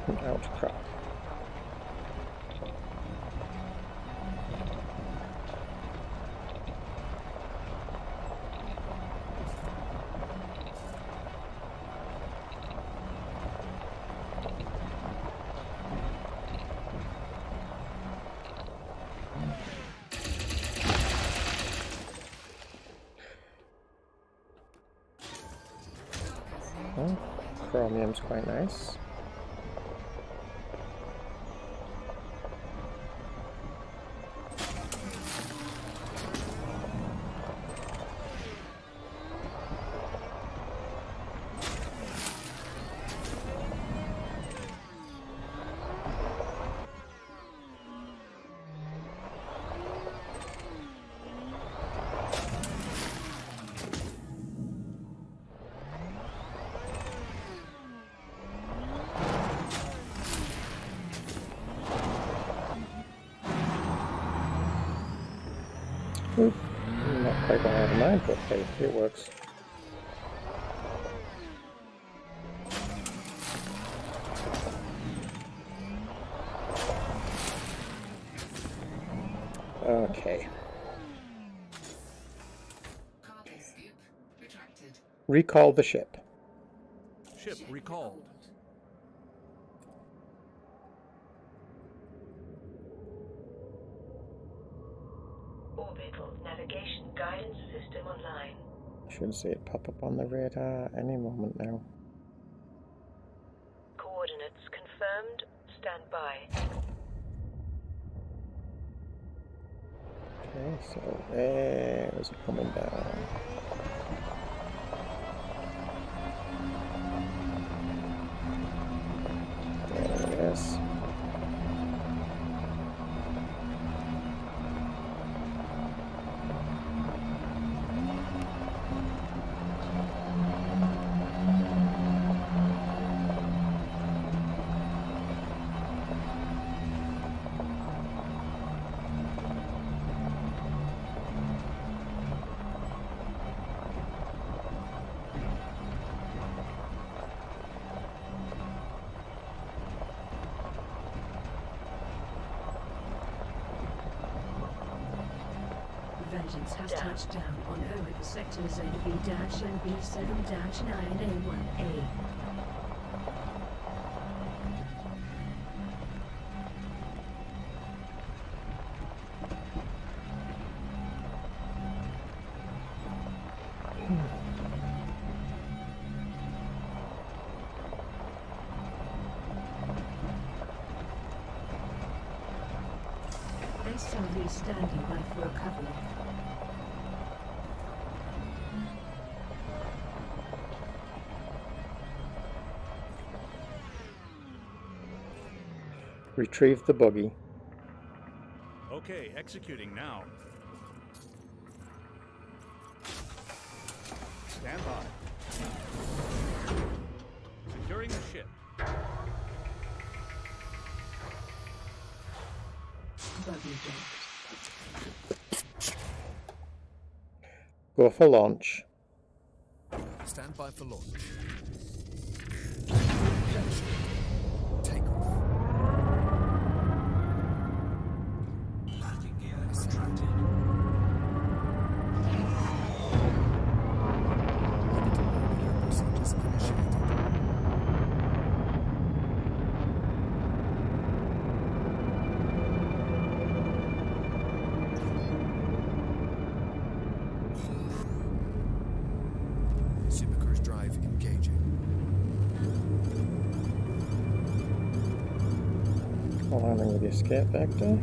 An outcrop. Oh, chromium's quite nice. Oop, not quite what I had in mind, but hey, it works. Okay. Recall the ship. Ship recalled. Orbital navigation guidance system online. Should see it pop up on the radar any moment now. Coordinates confirmed. Stand by. Okay, so where is it coming down? There it is. Vengeance has touched down on Omen sectors AB-and B7-9A1A. SRV standing by for recovery. Retrieve the buggy. Okay, executing now. Stand by. Securing the ship. Buggy docked. Go for launch. Stand by for launch. Take off. Landing gear extracted. Orbital procedures initiated. Supercruise drive engaging. Aligning with the escape vector.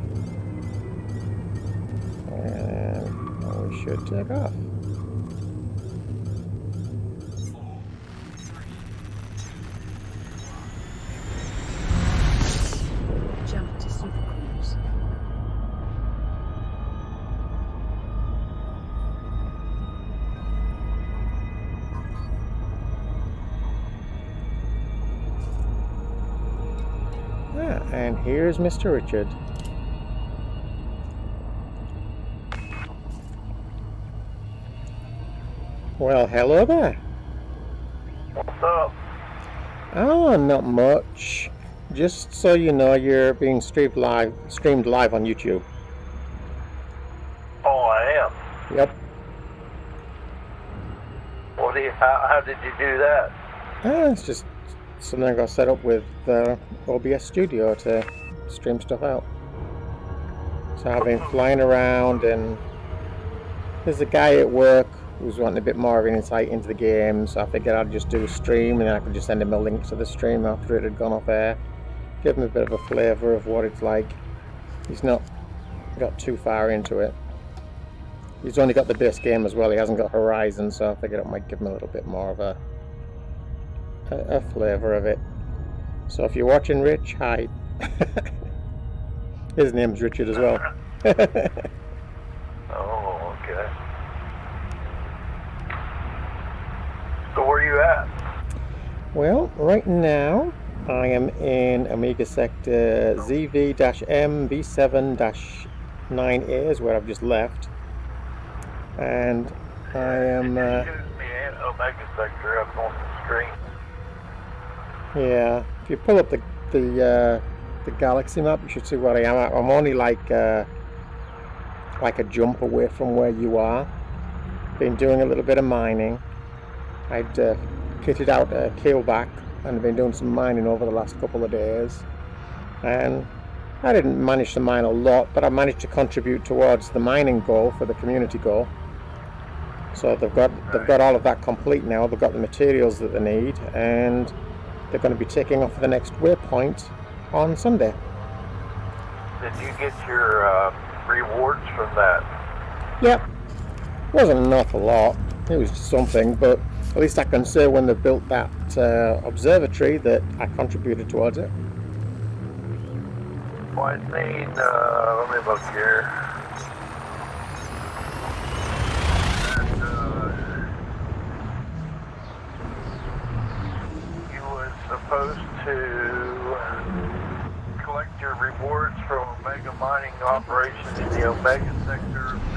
And we should take off. 4, 3, 2, Jump to Supercruise. And here's Mr. Richard. Well, hello there. What's up? Oh, not much. just so you know, you're being streamed live on YouTube. Oh, I am. Yep. What do you? How did you do that? It's just something I got set up with OBS Studio to stream stuff out. So I've been flying around, and there's a guy at work who's wanting a bit more of an insight into the game, so I figured I'd just do a stream, and then I could just send him a link to the stream after it had gone off air. Give him a bit of a flavour of what it's like. He's not got too far into it. He's only got the base game as well, he hasn't got Horizon, so I figured it might give him a little bit more of a flavour of it. So if you're watching, Rich, hi. His name's Richard as well. Oh, okay. So where are you at? Well, right now I am in Omega Sector ZV-M B7-9A is where I've just left. And I am Omega Sector up on the screen. yeah, if you pull up the galaxy map, you should see where I am at. I'm only like a jump away from where you are. Been doing a little bit of mining. I'd kitted out a keelback and been doing some mining over the last couple of days. And I didn't manage to mine a lot, but I managed to contribute towards the mining goal for the community goal. So they've got all of that complete now. They've got the materials that they need, and they're going to be taking off for the next waypoint on Sunday. Did you get your rewards from that? Yep. Wasn't an awful lot. It was just something, but at least I can say when they built that observatory that I contributed towards it. Well, I seen, let me look here. You was supposed to collect your rewards from Omega mining operations in the Omega sector of the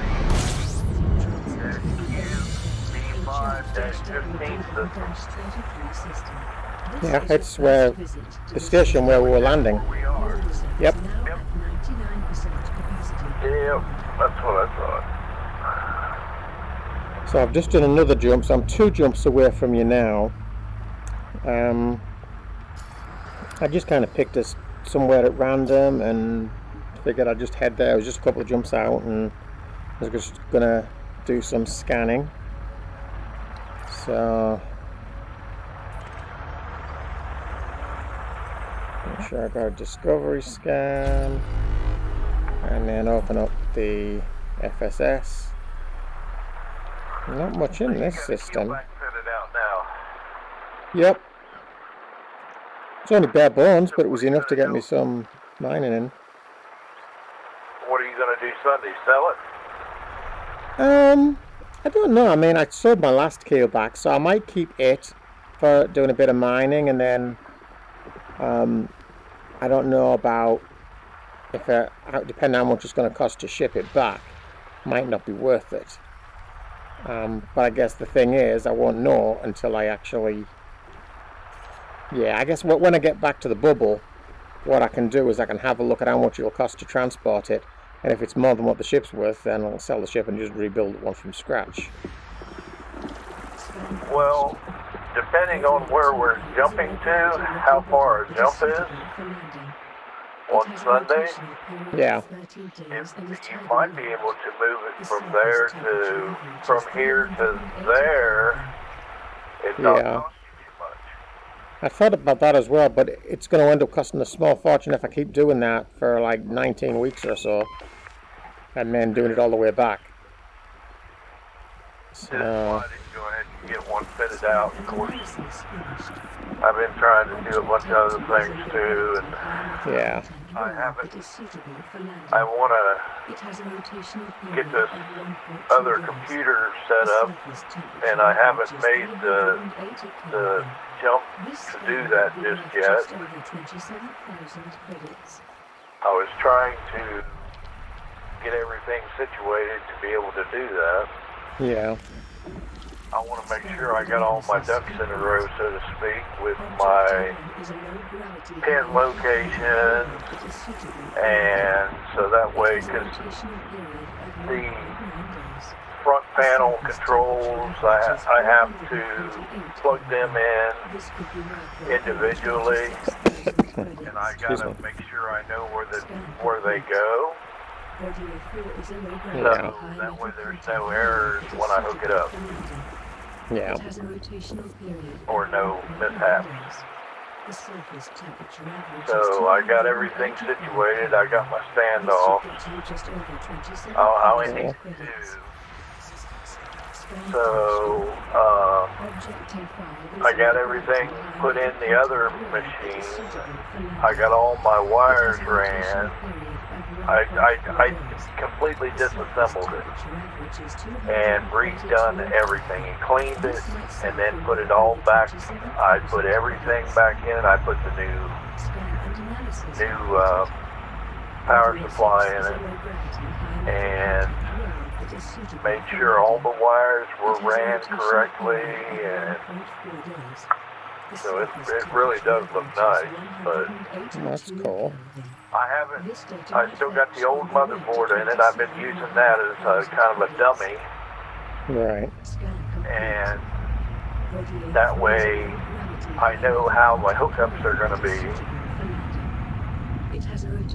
QB5-15 system. Yeah, it's where the station where we were landing. We are. Yep. Yep, that's what I thought. So I've just done another jump, so I'm 2 jumps away from you now. I just kind of picked us somewhere at random and figured I'd just head there. It was just a couple of jumps out, and I was just gonna do some scanning. So make sure I got a discovery scan, and then open up the FSS. Not much in this system. Yep. It's only bare bones, but it was enough to get me some mining in. What are you going to do Sunday? Sell it? I don't know. I mean, I sold my last keelback, so I might keep it for doing a bit of mining, and then I don't know about if depending on how much it's going to cost to ship it back, might not be worth it. But I guess the thing is, I won't know until I actually. Yeah, I guess when I get back to the bubble, what I can do is I can have a look at how much it'll cost to transport it, and if it's more than what the ship's worth, then I'll sell the ship and just rebuild one from scratch. Well, depending on where we're jumping to, how far our jump is, on Sunday, Yeah. you might be able to move it from here to there, and not Yeah. cost you too much. I thought about that as well, but it's going to end up costing a small fortune if I keep doing that for like 19 weeks or so, and then doing it all the way back. Just why didn't you go ahead and get one fitted out? Of course, I've been trying to do a bunch of other things too, and Yeah. I haven't. I want to get this other computer set up, and I haven't made the jump to do that just yet. I was trying to get everything situated to be able to do that. Yeah. I want to make sure I got all my ducks in a row, so to speak, with my pin location, and so that way, because the front panel controls, I have to plug them in individually, and I gotta make sure I know where they go. So that way there's no errors when I hook it up. Yeah. Or no mishaps. So I got everything situated. I got my standoff. I only need two. So I got everything put in the other machine. I got all my wires ran. I completely disassembled it and redone everything and cleaned it and then put it all back. I put everything back in. I put the new power supply in it and made sure all the wires were ran correctly, and so it really does look nice. But that's cool. I still got the old motherboard in it. I've been using that as kind of a dummy. Right. And that way I know how my hookups are going to be.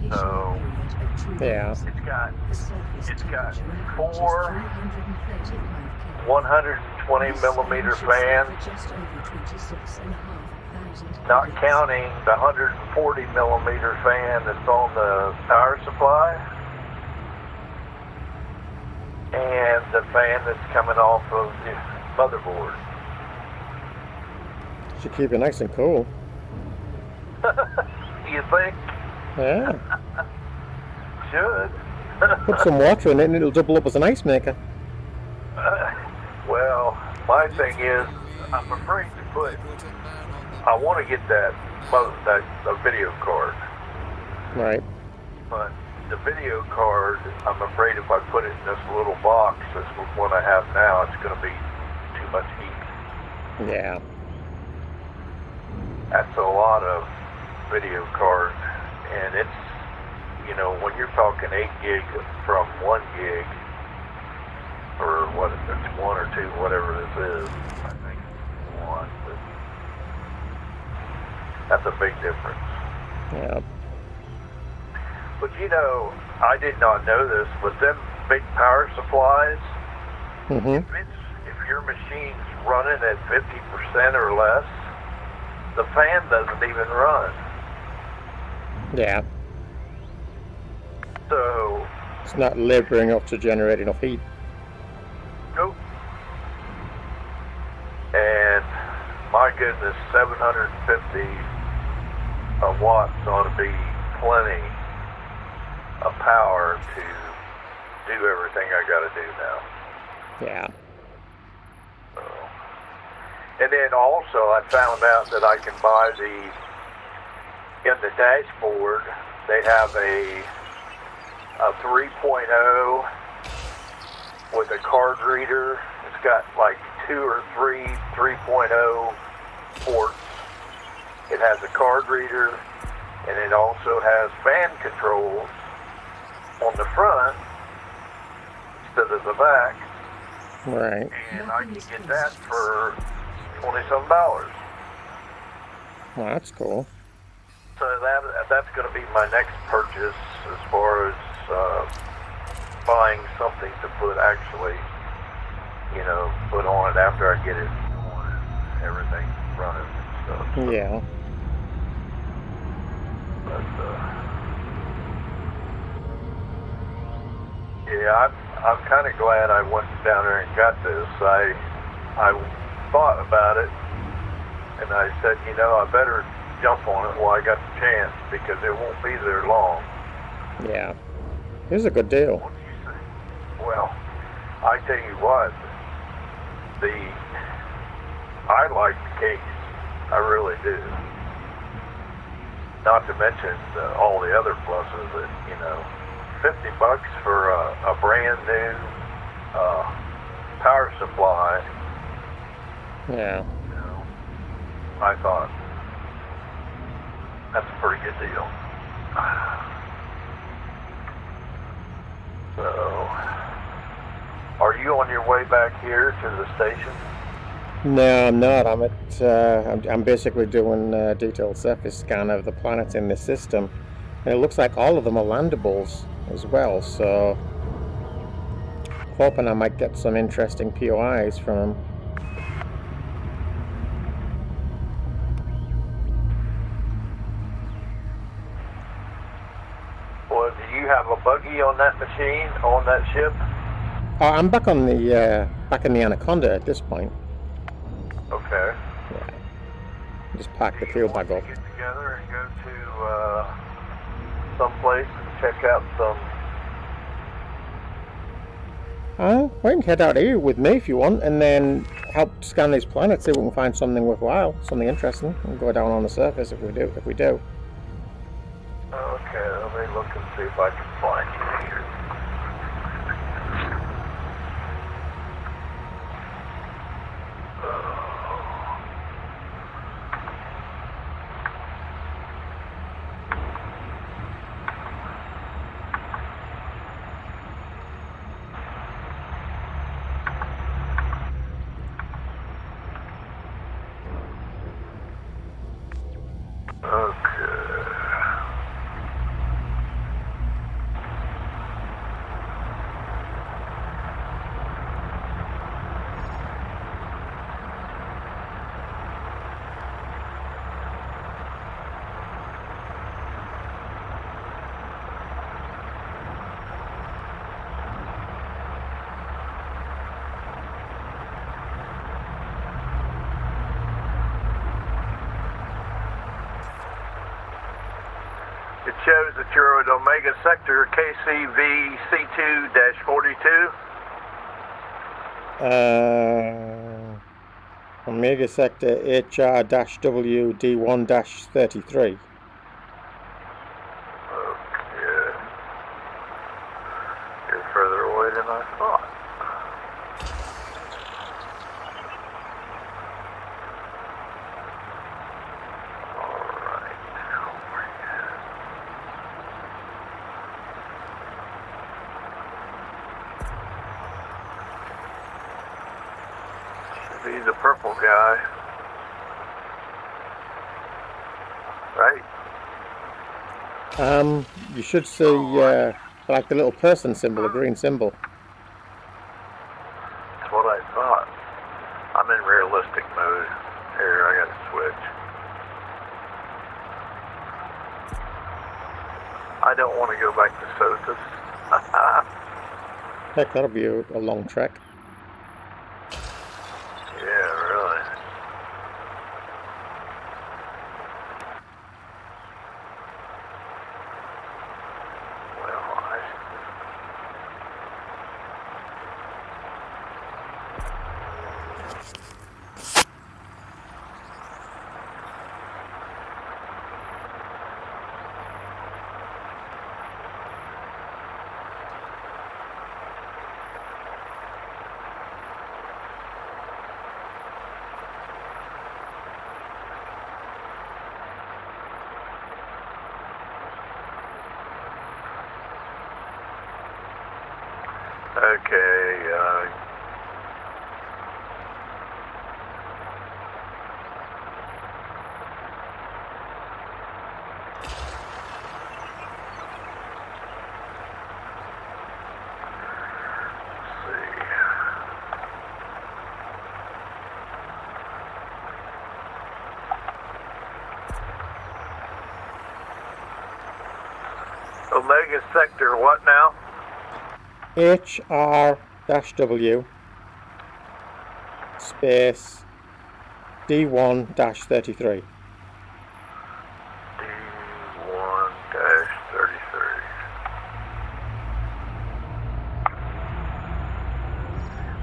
So yeah. It's got 4 120 millimeter fans, not counting the 140 millimeter fan that's on the power supply, and the fan that's coming off of the motherboard. Should keep it nice and cool. You think? Yeah. Should. Put some water in it and it'll double up as an ice maker. Well, my thing is, I'm afraid to put. I want to get that video card. Right. But the video card, I'm afraid if I put it in this little box, this one I have now, it's going to be too much heat. Yeah. That's a lot of video cards, and it's, you know, when you're talking 8 gig from 1 gig, or what if it's 1 or 2, whatever this is, I think it's 1, but that's a big difference. Yeah. But you know, I did not know this, but them big power supplies, if your machine's running at 50% or less, the fan doesn't even run. Yeah. So it's not laboring up to generate enough heat. Nope. And my goodness, 750 watts ought to be plenty of power to do everything I got to do now. Yeah. So, and then also I found out that I can buy in the dashboard, they have a 3.0 with a card reader. It's got like 2 or 3 3.0 ports. It has a card reader, and it also has fan controls on the front instead of the back. Right. And I can get that for $20-some. Well, that's cool. So that's going to be my next purchase as far as buying something to put put on it after I get it on and everything running and stuff. Yeah. But yeah, I'm kind of glad I went down there and got this. I thought about it, and I said, you know, I better jump on it while I got the chance because it won't be there long. Yeah. Here's a good deal. What do you say? Well, I tell you what, I like the case. I really do. Not to mention all the other pluses that, you know, $50 for a brand new power supply Yeah. You know, I thought that's a pretty good deal. So, are you on your way back here to the station? No, I'm not. I'm at. I'm basically doing a detailed surface scan of the planets in this system, and it looks like all of them are landables as well. So, hoping I might get some interesting POIs from them. Well, do you have a buggy on that machine, on that ship? I'm back on the back in the Anaconda at this point. Okay. Yeah. Just pack the fuel bag up. Get together and go to some place and check out some. We can head out here with me if you want, and then help scan these planets, see if we can find something worthwhile, something interesting, and go down on the surface if we do. Okay, let me look and see if I can find you here. It shows that you're at Omega Sector KCV C2-42. Omega Sector HR-W D1-33. Okay. You're further away than I thought. He's a purple guy, right? You should see like the little person symbol, a green symbol. That's what I thought. I'm in realistic mode. Here, I gotta switch. I don't want to go back to Sotus. Heck, that'll be a long trek. Yeah, really. Well, okay, Omega Sector, what now? HR-W space D1-33. D1-33.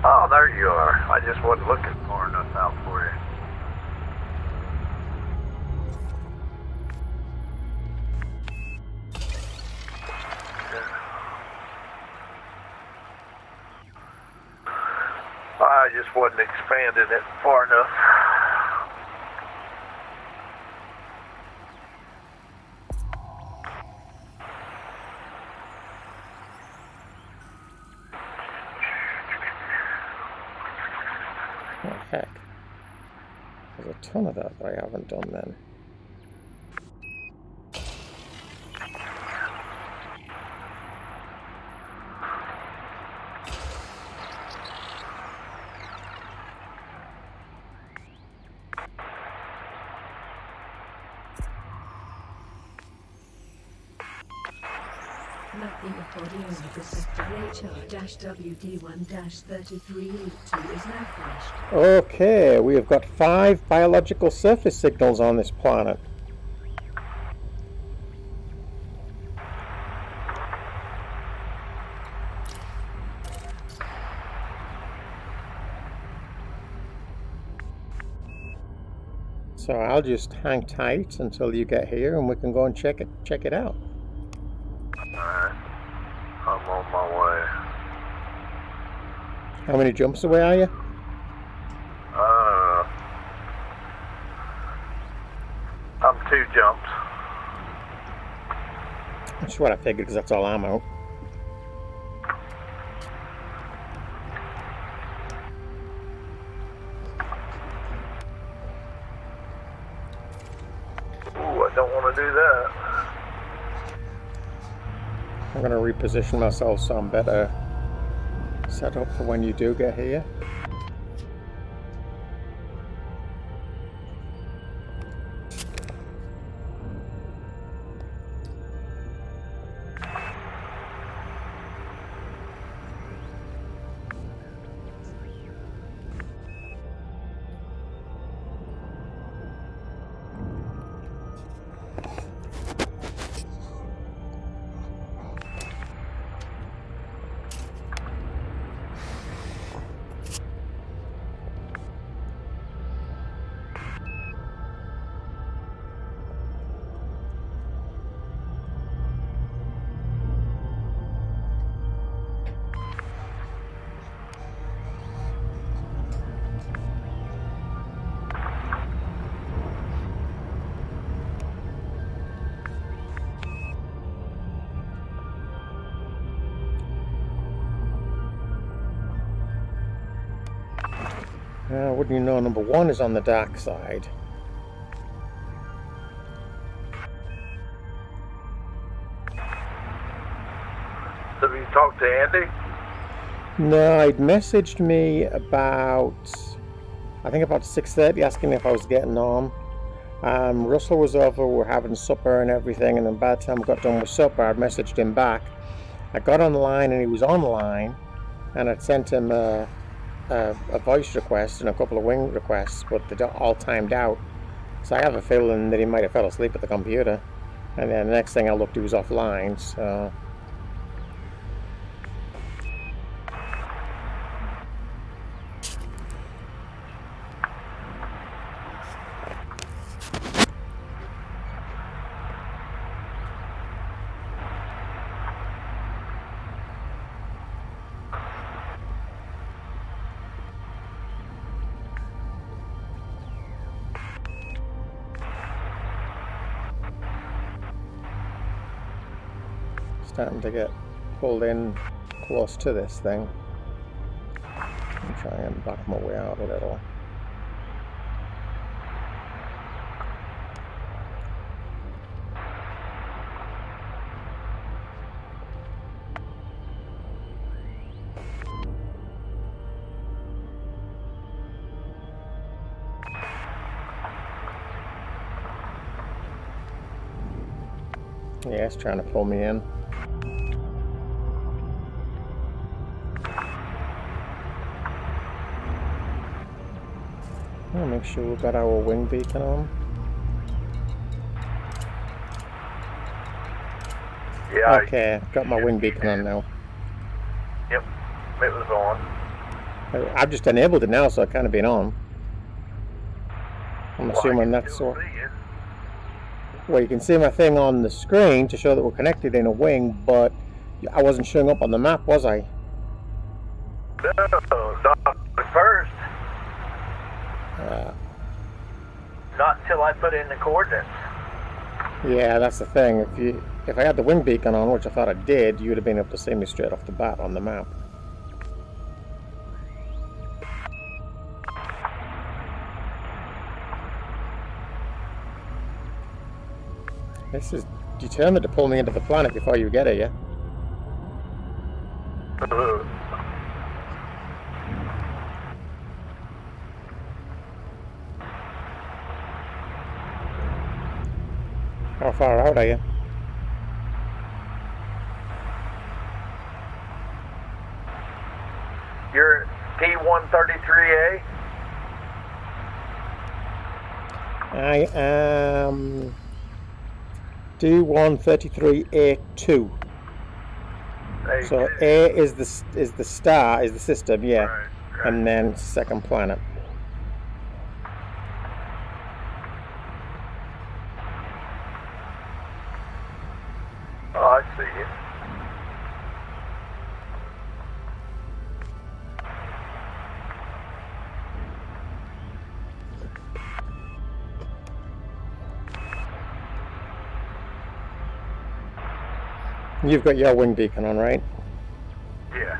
Oh, there you are. I just wasn't looking far enough out for you. I just wasn't expanding it far enough. Oh, heck. There's a ton of that I haven't done then. Mapping according to the sector HR-WD1-3382 is now finished. Okay, we have got 5 biological surface signals on this planet. So I'll just hang tight until you get here and we can go and check it out. Alright. I'm on my way. How many jumps away are you? I'm 2 jumps. That's what I figured, because that's all I'm out. Ooh, I don't want to do that. I'm going to reposition myself so I'm better set up for when you do get here. Wouldn't you know, number 1 is on the dark side. Have you talked to Andy? No, he'd messaged me about, I think about 6:30, asking if I was getting on. Russell was over, we were having supper and everything, and then by the time we got done with supper, I'd messaged him back. I got on the line and he was on the line, and I'd sent him a voice request and a couple of wing requests, but they all timed out. So I have a feeling that he might have fell asleep at the computer, and then the next thing I looked, he was offline. So starting to get pulled in close to this thing. I'm trying and back my way out a little. Yeah, it's trying to pull me in. I'll make sure we've got our wing beacon on. Yeah. Okay, got my wing beacon on now. Yep, it was on. I've just enabled it now, so it's kind of been on. I'm assuming that's so. Well, you can see my thing on the screen to show that we're connected in a wing, but I wasn't showing up on the map, was I? No, not at first. Not until I put in the coordinates. Yeah, that's the thing. If I had the wing beacon on, which I thought I did, you would have been able to see me straight off the bat on the map. This is determined to pull me into the planet before you get here. How far out are you? You're P-133A? I am D133A2. So A is the star, is the system, yeah, right. And then second planet. Oh, I see it. You've got your wing beacon on, right? Yeah.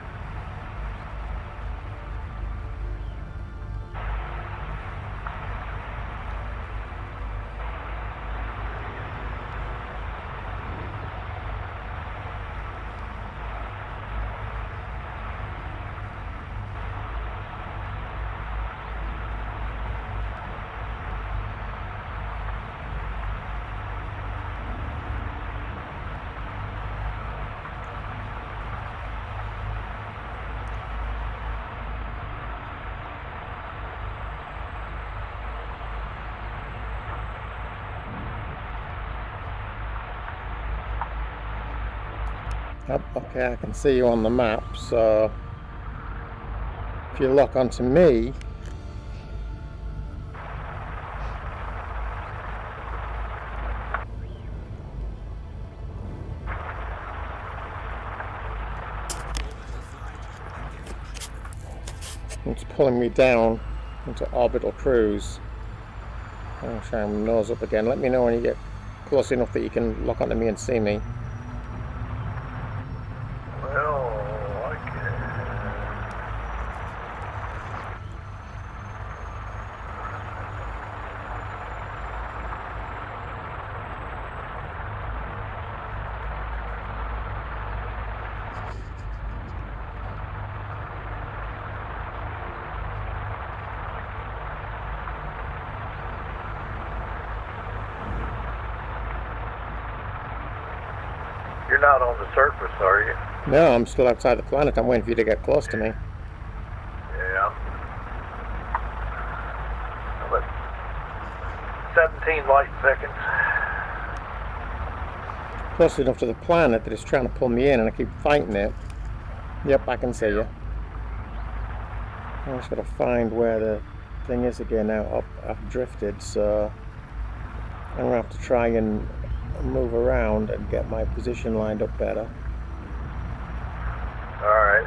Yep, okay, I can see you on the map, so if you lock onto me, it's pulling me down into orbital cruise. I'll try and nose up again. Let me know when you get close enough that you can lock onto me and see me. You're not on the surface, are you? No, I'm still outside the planet. I'm waiting for you to get close to me. Yeah. But 17 light seconds. Close enough to the planet that it's trying to pull me in and I keep fighting it. Yep, I can see you. I just got to find where the thing is again now. I've drifted, so I'm going to have to try and move around and get my position lined up better. Alright.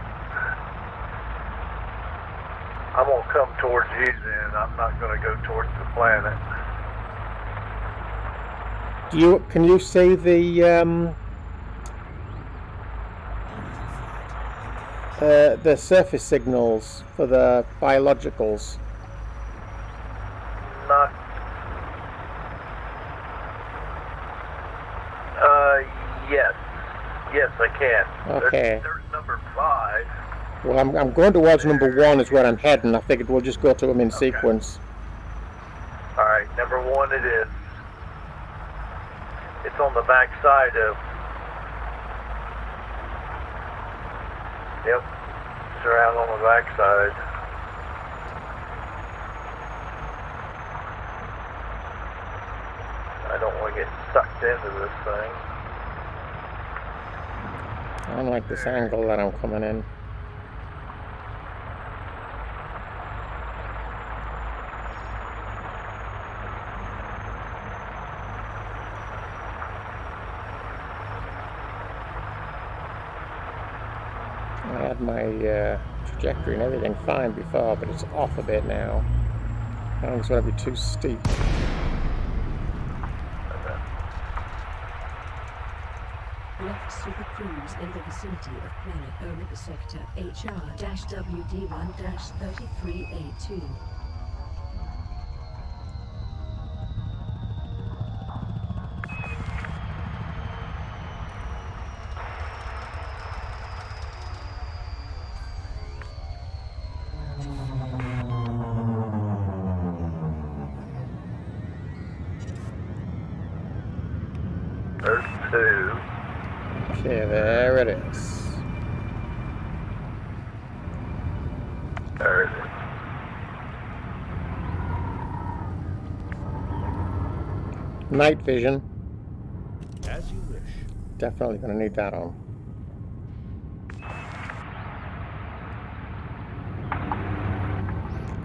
I'm going to come towards you then. I'm not going to go towards the planet. Can you see the surface signals for the biologicals? Not. Yes. Yes, I can. Okay. There's number 5. Well, I'm going towards number 1 is where I'm heading. I figured we'll just go to them in sequence. Alright, number 1 it is. It's on the back side of... Yep. It's around on the back side. I don't want to get sucked into this thing. I don't like this angle that I'm coming in. I had my trajectory and everything fine before, but it's off a bit now. I think it's going to be too steep. Left Super Cruise in the vicinity of Planet Omega Sector HR-WD1-33A2. There's 2. Okay, there it is. There it is. Night vision. As you wish. Definitely going to need that on.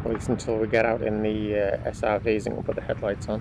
At least until we get out in the SRVs and we'll put the headlights on.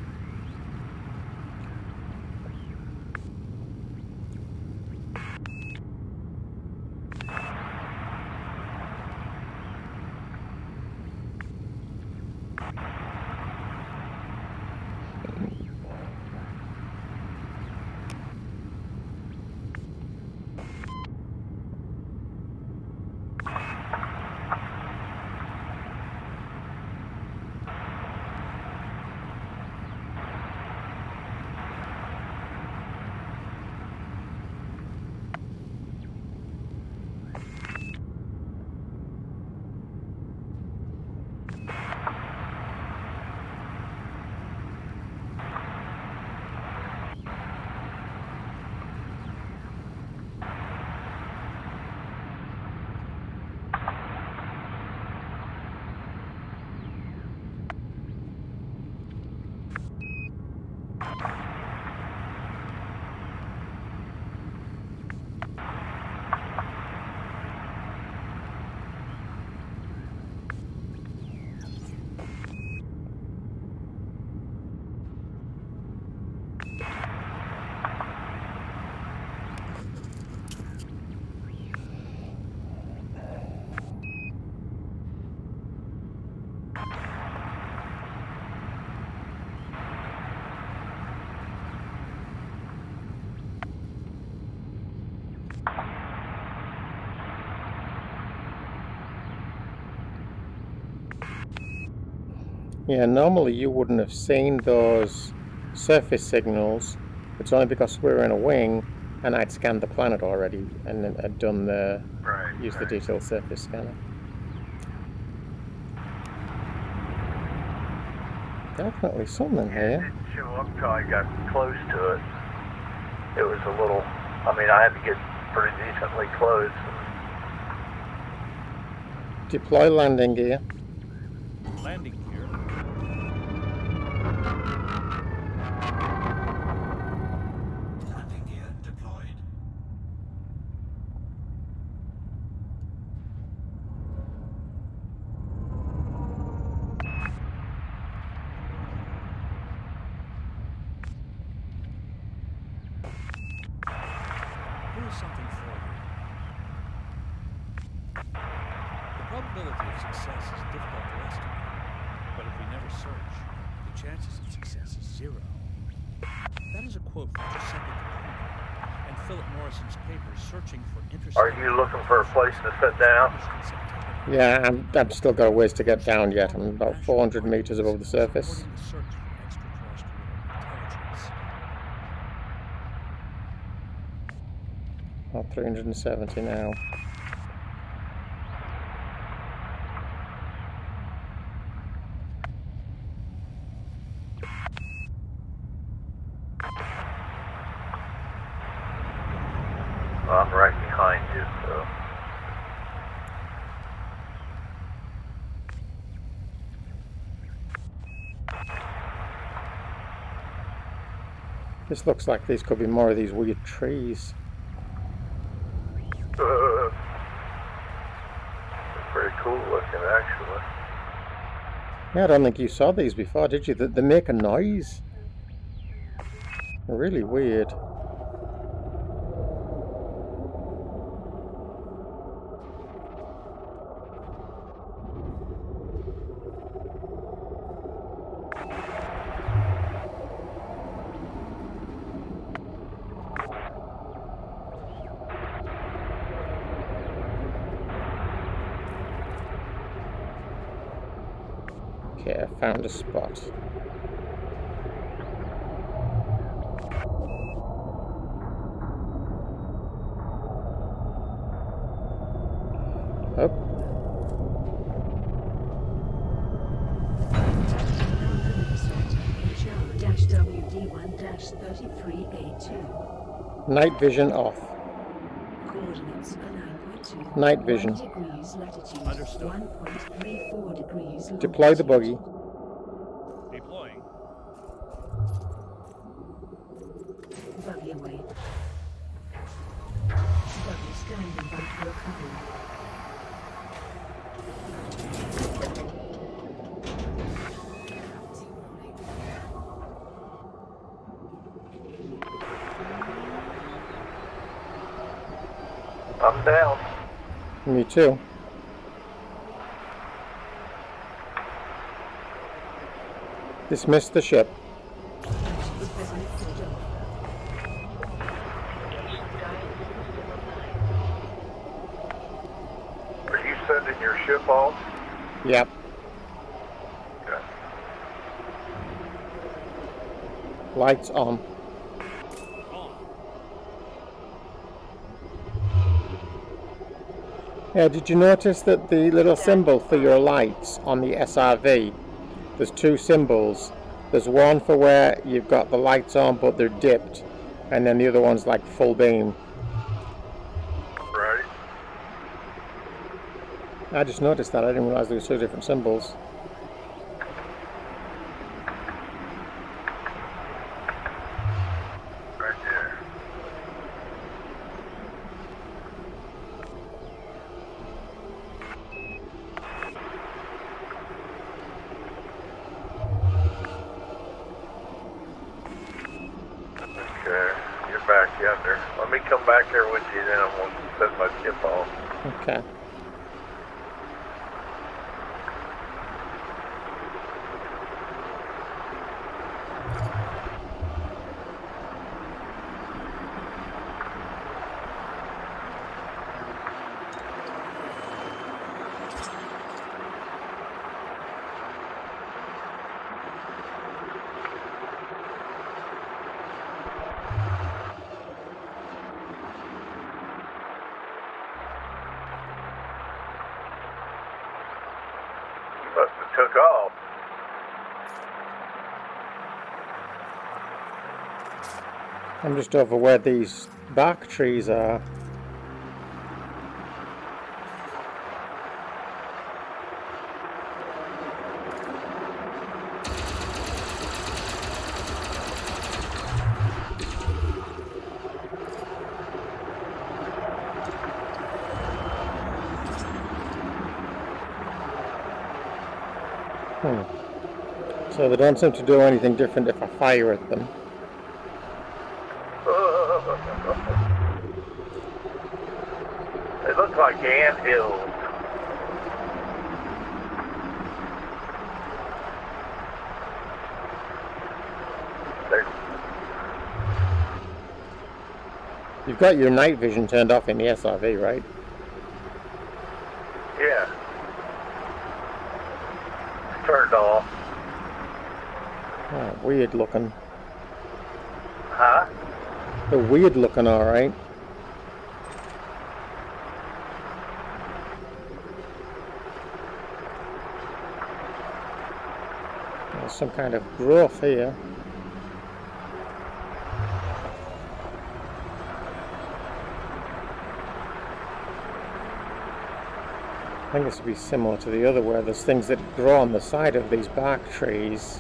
Yeah, normally you wouldn't have seen those surface signals. It's only because we're in a wing and I'd scanned the planet already and had done the used the detailed surface scanner. Definitely something here. It didn't show up until I got close to it. It was a little, I mean, I had to get pretty decently close. Deploy landing gear. Landing gear. Landing gear deployed. Here's something for you. The probability of success is difficult to estimate, but if we never search, the chances of success is 0. That is a quote from Giuseppe Capone and Philip Morrison's paper searching for interesting... Are you looking for a place to sit down? Yeah, I've still got a ways to get down yet. I'm about 400 meters above the surface. About 370 now. Well, I'm right behind you, so. This looks like these could be more of these weird trees. Pretty cool looking, actually. Yeah, I don't think you saw these before, did you? They make a noise. They're really weird. Okay, I found a spot. Oh. HR-WD1-33A2. Night vision off. Coordinates are 9.2. Night vision. 1 degrees latitude. Understood. 1.34 degrees Deploy the longitude. buggy. Deploying. Buggy away. Buggy standing by for recovery. I'm down. Me too. Dismiss the ship. Are you sending your ship off? Yep. Okay. Lights on. Yeah, did you notice that the little symbol for your lights on the SRV, there's two symbols. There's one for where you've got the lights on but they're dipped, and then the other one's like full beam. Right. I just noticed that. I didn't realize there were two different symbols. Right there. Okay, you're back yonder. Let me come back here with you, then I'm going to send my ship off. Okay. Must have took off. I'm just over where these bark trees are. So they don't seem to do anything different if I fire at them. They look like ant hills. You've got your night vision turned off in the SRV, right? Yeah. Turned off. Oh, weird looking. Huh? They're weird looking, alright. There's some kind of growth here. I think this would be similar to the other, where there's things that grow on the side of these bark trees.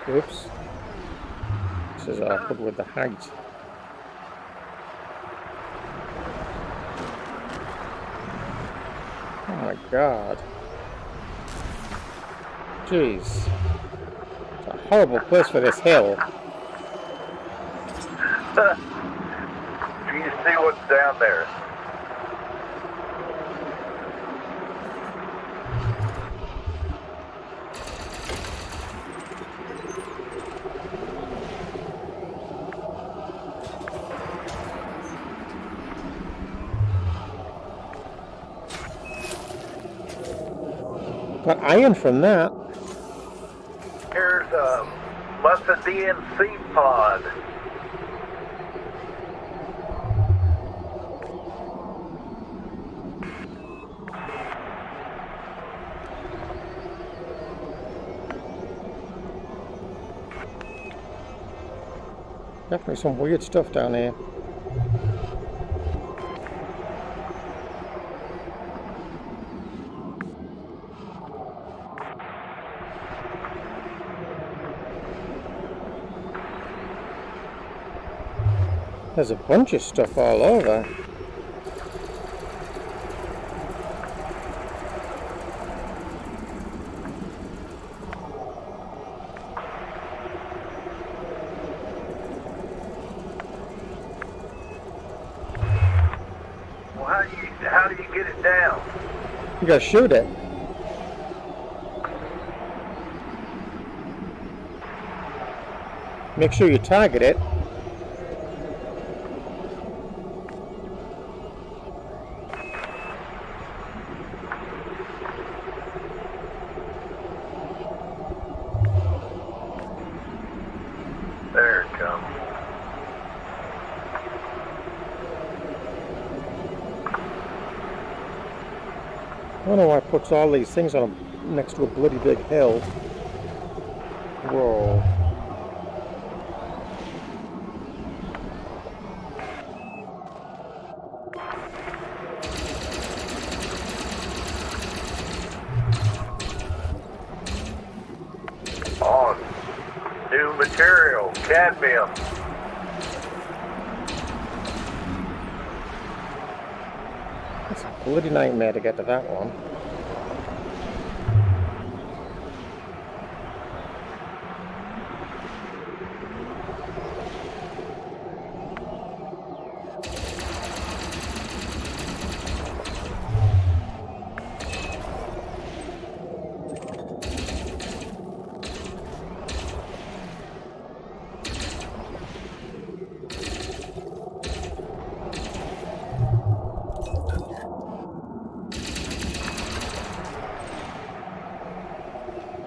Oops. This is awkward with the height. Oh my god. Jeez. It's a horrible place for this hill. Do you see what's down there? Got iron from that. Here's a Musadian seed pod. Definitely some weird stuff down here. There's a bunch of stuff all over. Well, how do you get it down? You gotta shoot it. Make sure you target it. There it comes. I don't know why it puts all these things on next to a bloody big hill. Whoa. On. New material, cadmium. It's a bloody nightmare to get to that one.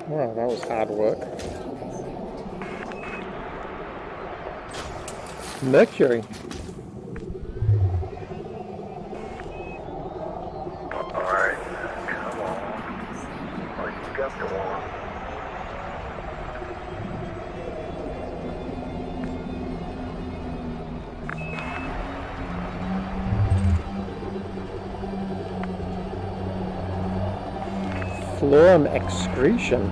Well, that was hard work. Mercury. Alright, come on. Oh, you got the one. Phloem excretion.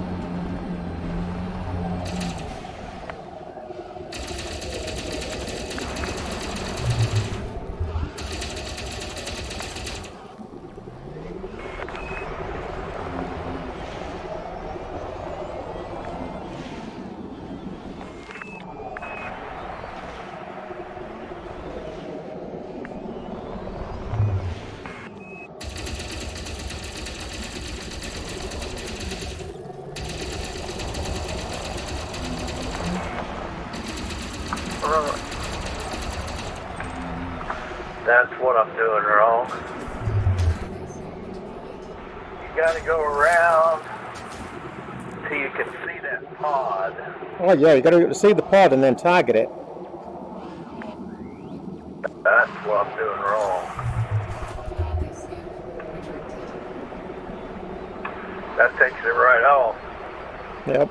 That's what I'm doing wrong. You gotta go around till you can see that pod. Oh yeah, you gotta see the pod and then target it. That's what I'm doing wrong. That takes it right off. Yep.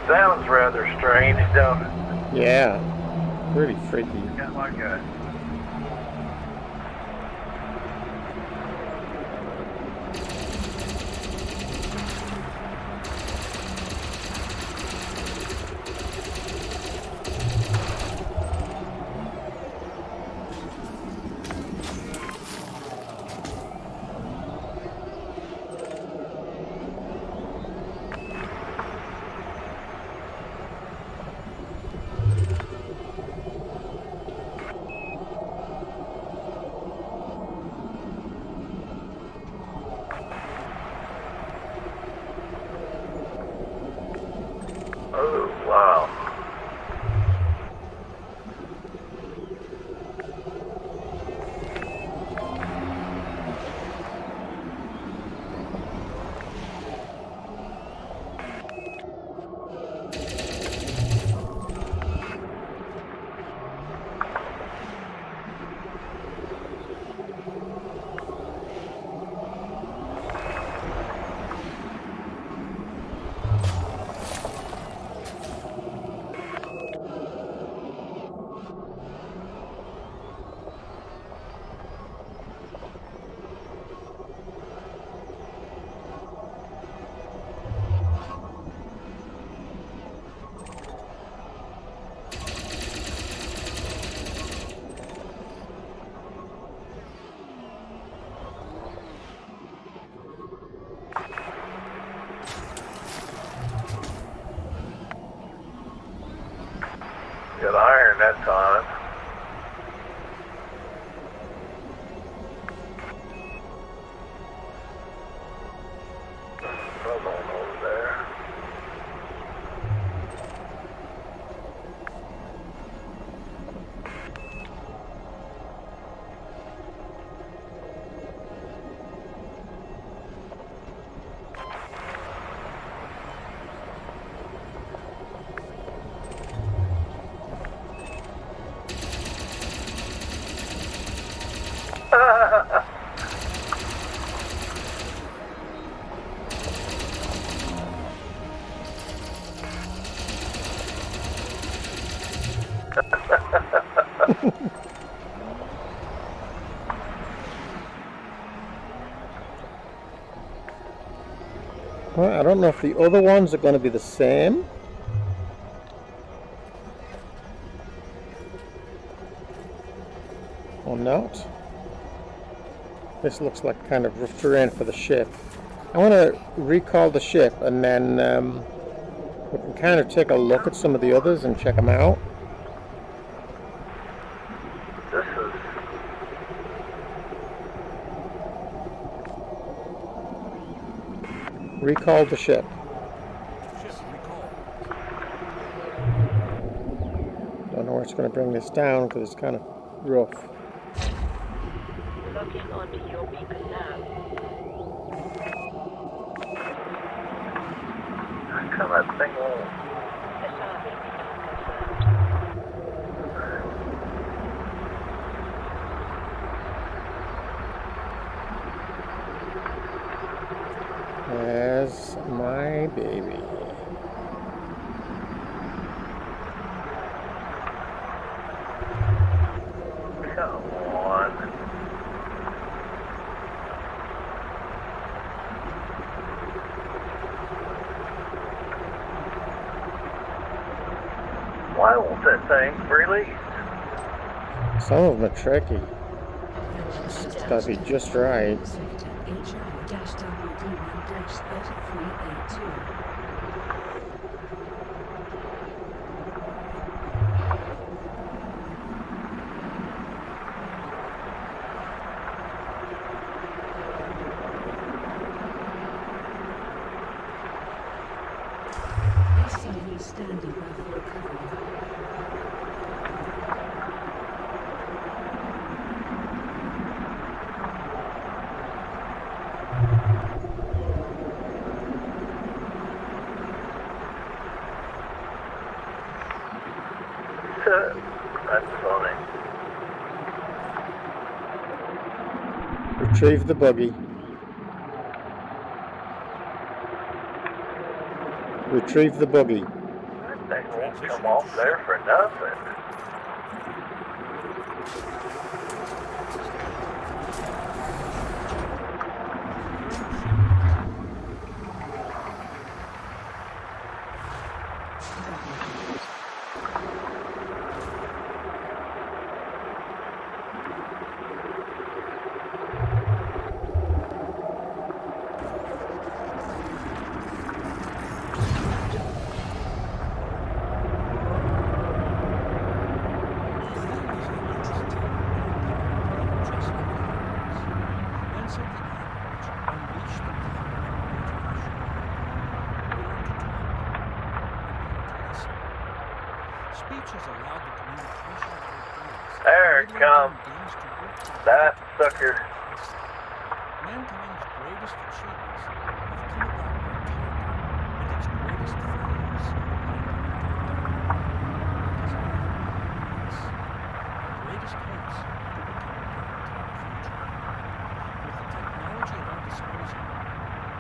Sounds rather strange, don't it? Yeah. Really freaky. Got like a Oh, wow. Got iron that time. Another one over there. Well, I don't know if the other ones are going to be the same. Or not. This looks like kind of rough terrain for the ship. I want to recall the ship and then we can kind of take a look at some of the others and check them out. This is... Recall the ship. Don't know where it's going to bring this down because it's kind of rough. Locking onto your beacon now. Come that thing on. SRV beacon confirmed. There's my baby. Come on. Why won't that thing release? Some of them are tricky. It's got to be just right. Standing by for recovery. That's funny. Retrieve the buggy. Retrieve the buggy. That thing won't come off there for nothing. Speech has allowed the communication of ideas. There it enabling comes. human beings to work together That to sucker. Mankind's greatest achievements have come about by talking, and its greatest failures by greatest hopes to become a future. With the technology at our disposal,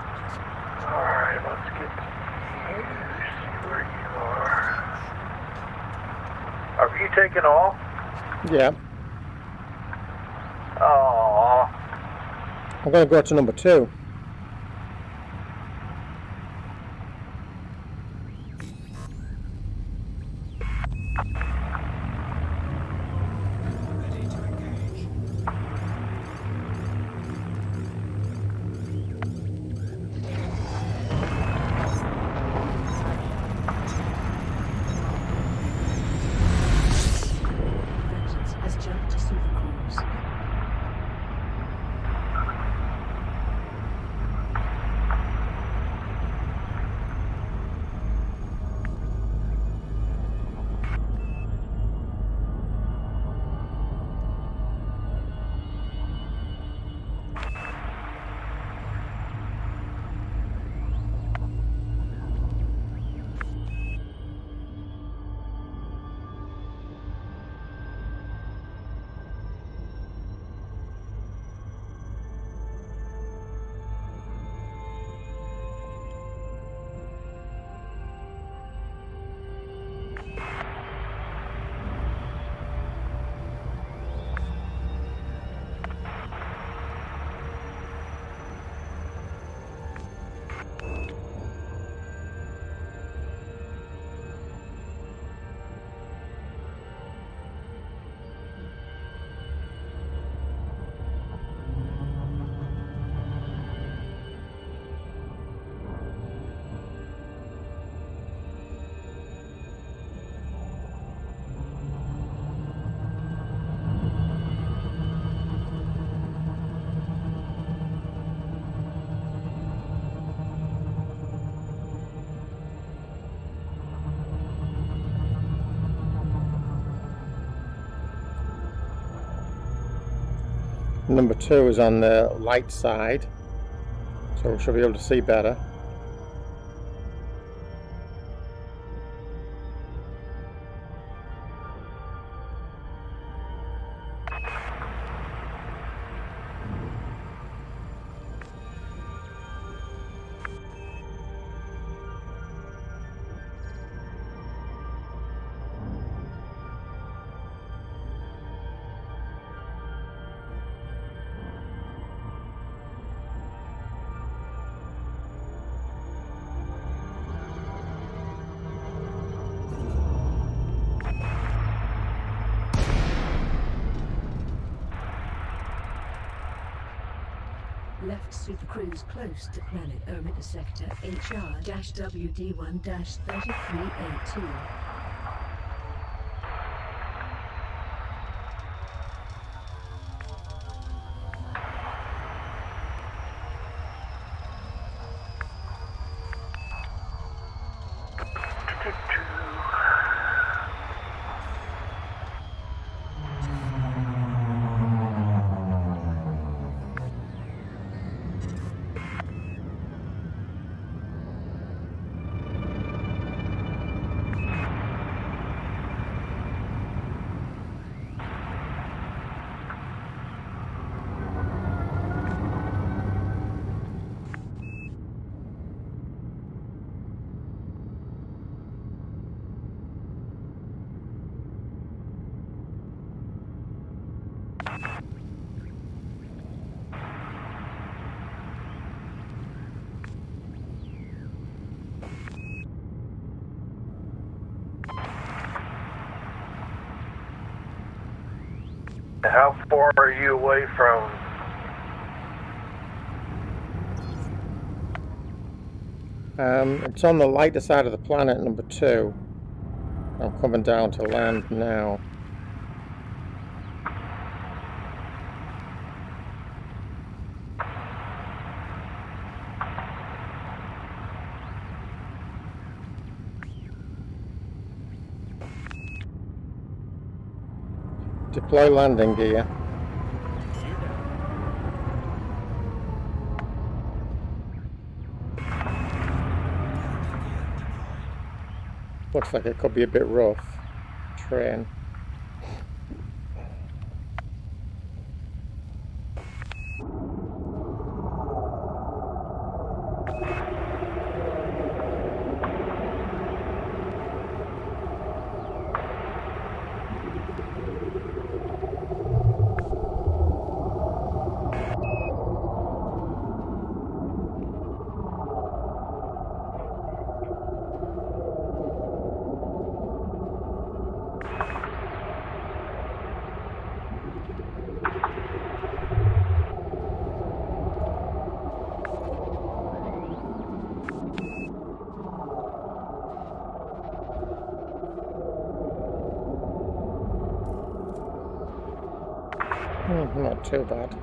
possibilities are Alright, let's get you. See where you are. Are you taking off? Yeah. Oh, I'm going to go to number 2. Ready to engage. Francis has jumped to Super Cruise. Number 2 is on the light side, so we should be able to see better. Left Super Cruise close to planet Omega Sector HR-WD1-3382. how far are you away from? It's on the lighter side of the planet, number 2. I'm coming down to land now. Deploy landing gear. Looks like it could be a bit rough. Train. Not too bad.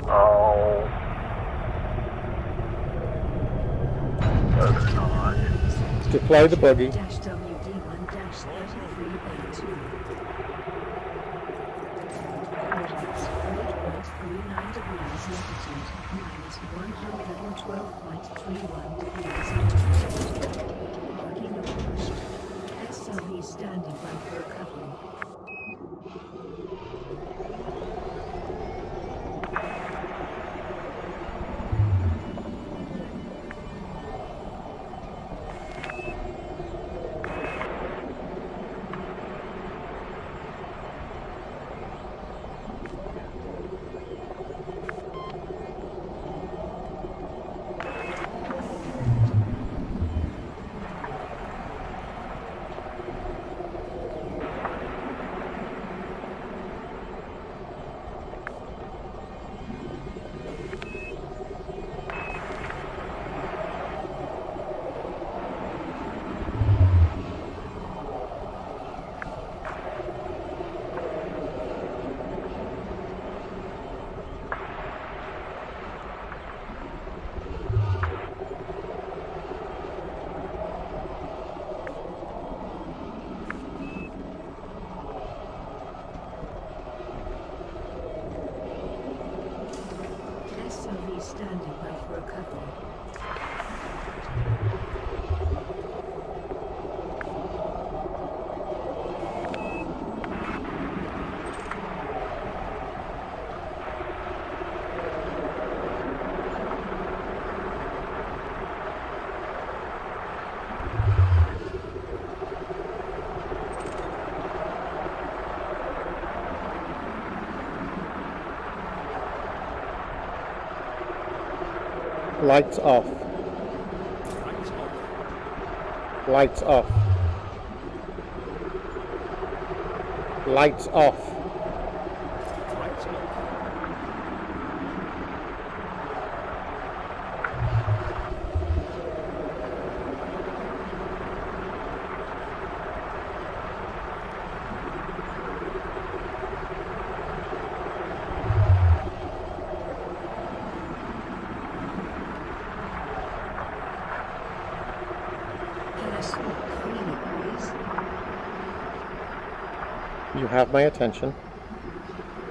Oh. Other not. Deploy the buggy. Standing by for recovery. Standing by for recovery. Lights off. Lights off. Lights off. You have my attention.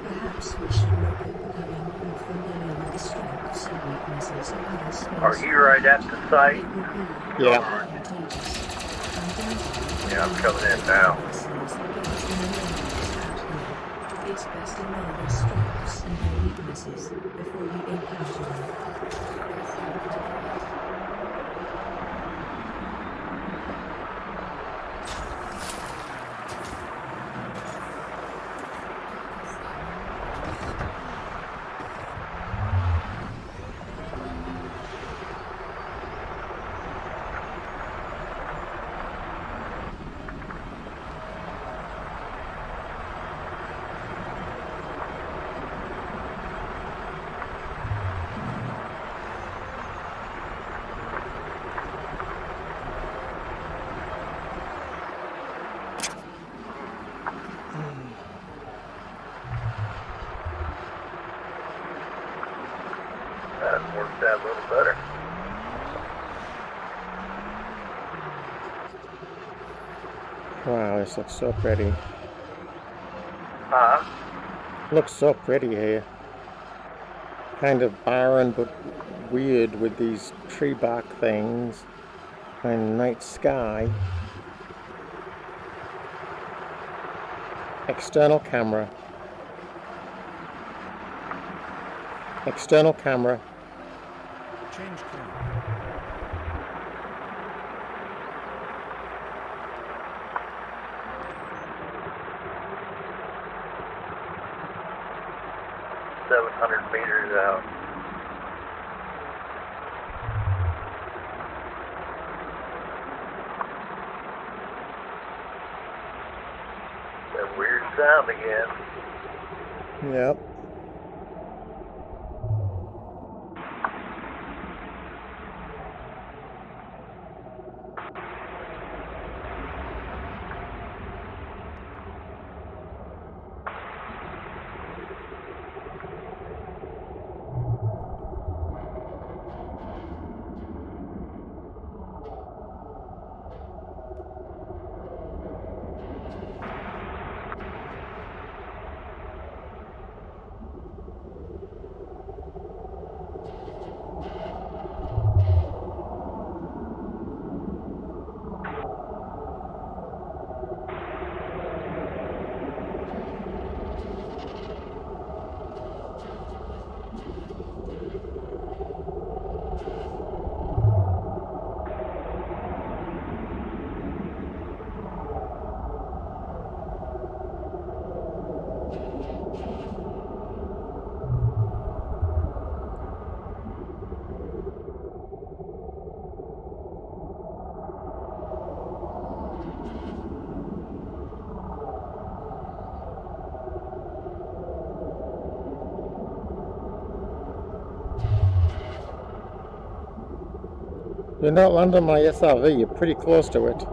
Perhaps we should look at becoming more familiar with the strengths and weaknesses of other space. Are you right at the site? Yeah. Yeah, I'm coming in now. It's best to know their strengths and their weaknesses before you encounter them. That worked out a little better. Wow, this looks so pretty. Huh? Looks so pretty here. Kind of barren but weird with these tree bark things and night sky. External camera. External camera. Change camera. Meters out. That weird sound again. Yep. You're not landing my SRV, you're pretty close to it. Yeah,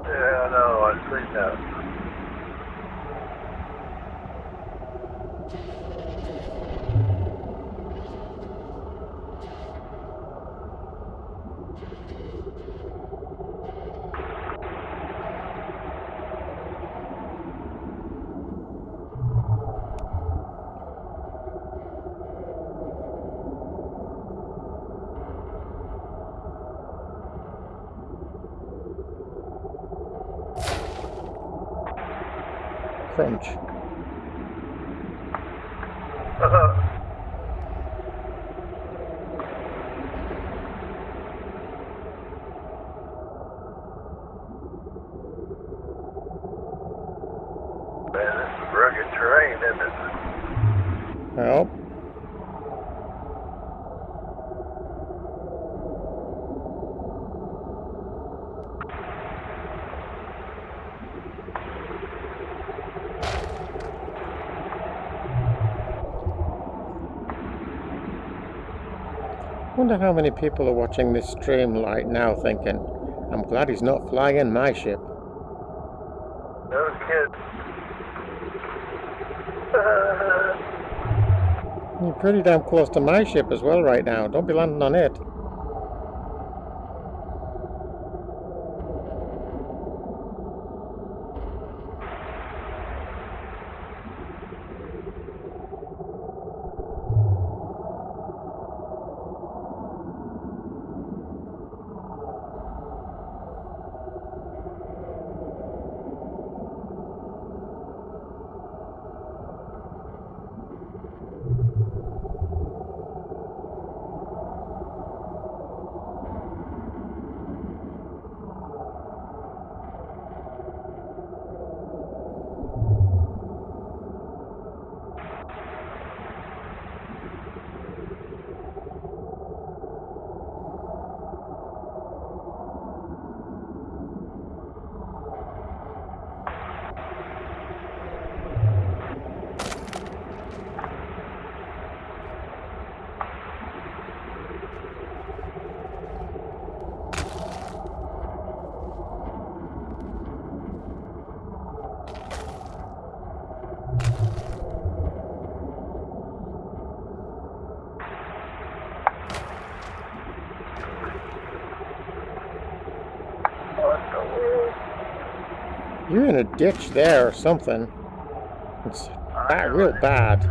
I know, I've seen that. Crunch. Man, this is rugged terrain, isn't it? Well. Wonder how many people are watching this stream right now thinking, I'm glad he's not flying my ship. No kids. You're pretty damn close to my ship as well right now. Don't be landing on it. You're in a ditch there or something. It's real bad.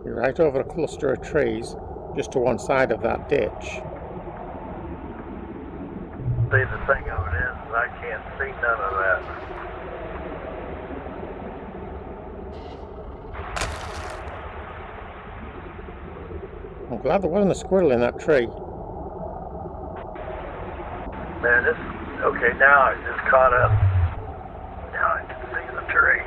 You're right over a cluster of trees, just to one side of that ditch. See, the thing of it is, I can't see none of that. I'm glad there wasn't a squirrel in that tree. Man, this... Okay, now I just caught up. Now I can see the tree.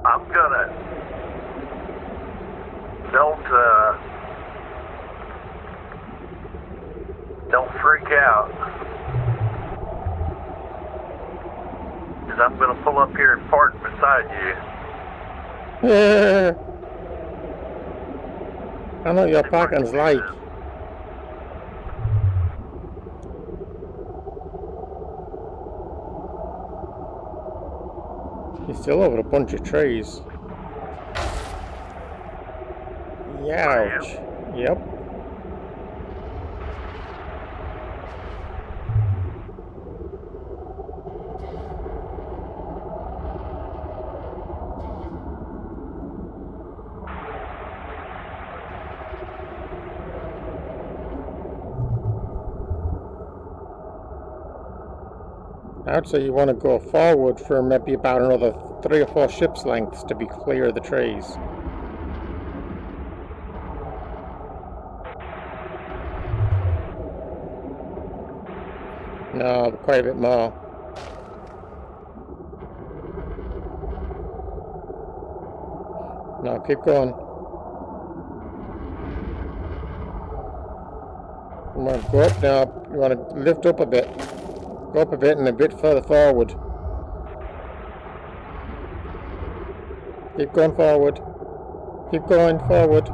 I'm gonna... Don't freak out. Because I'm gonna pull up here and park beside you. I know your parking's like. He's still over a bunch of trees. Ouch. Yep. I'd say you want to go forward for maybe about another 3 or 4 ship's lengths to be clear of the trees. No, quite a bit more. No, keep going. You want to go up now. You want to lift up a bit. Go up a bit and a bit further forward. Keep going forward. Keep going forward.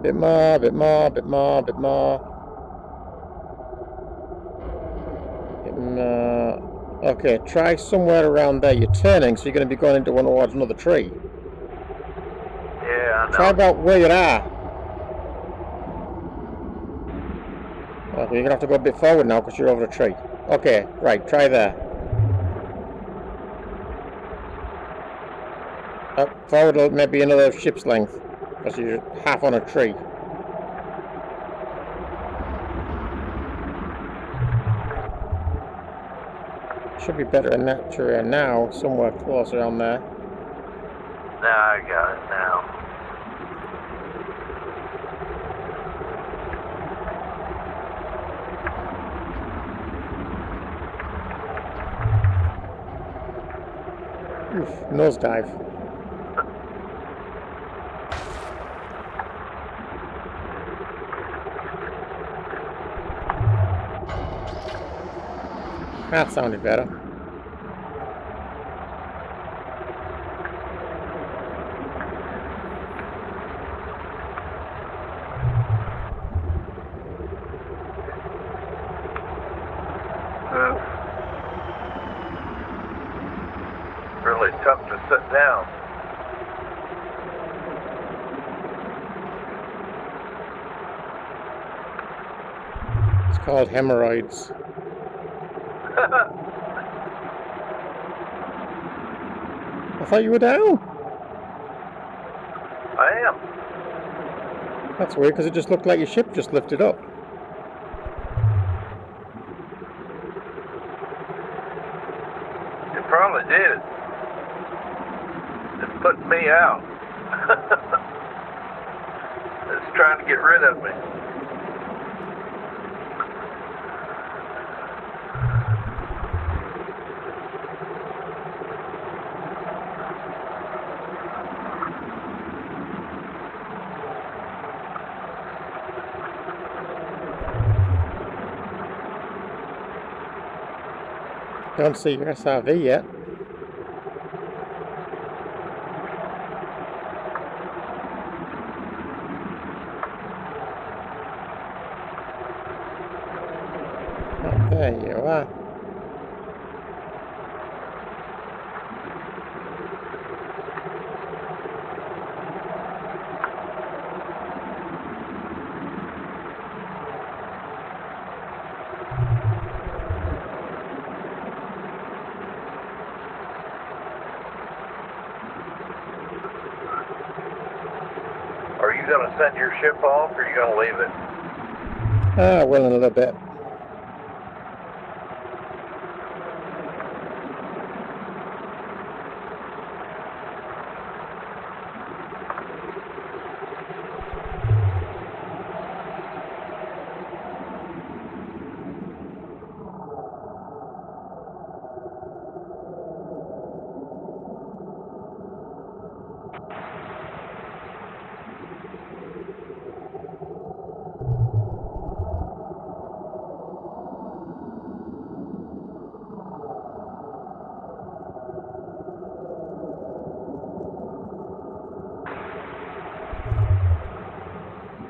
Bit more, bit more, bit more, bit more. Okay, try somewhere around there. You're turning, so you're going to be going into one towards another tree. Yeah, I know. Try about where you are. Okay, you're going to have to go a bit forward now because you're over a tree. Okay, right, try there. Forward maybe another ship's length because you're half on a tree. Should be better in that tree now, somewhere closer on there. Now I got it now. Oof, nosedive. That sounded better. Really tough to sit down. It's called hemorrhoids. I thought you were down. I am. That's weird because it just looked like your ship just lifted up. It probably did. It's putting me out. It's trying to get rid of me. Don't see your SRV yet. Oh, there you are. Are you going to send your ship off, or are you going to leave it? Well, in a little bit.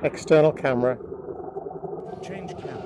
External camera. Change camera.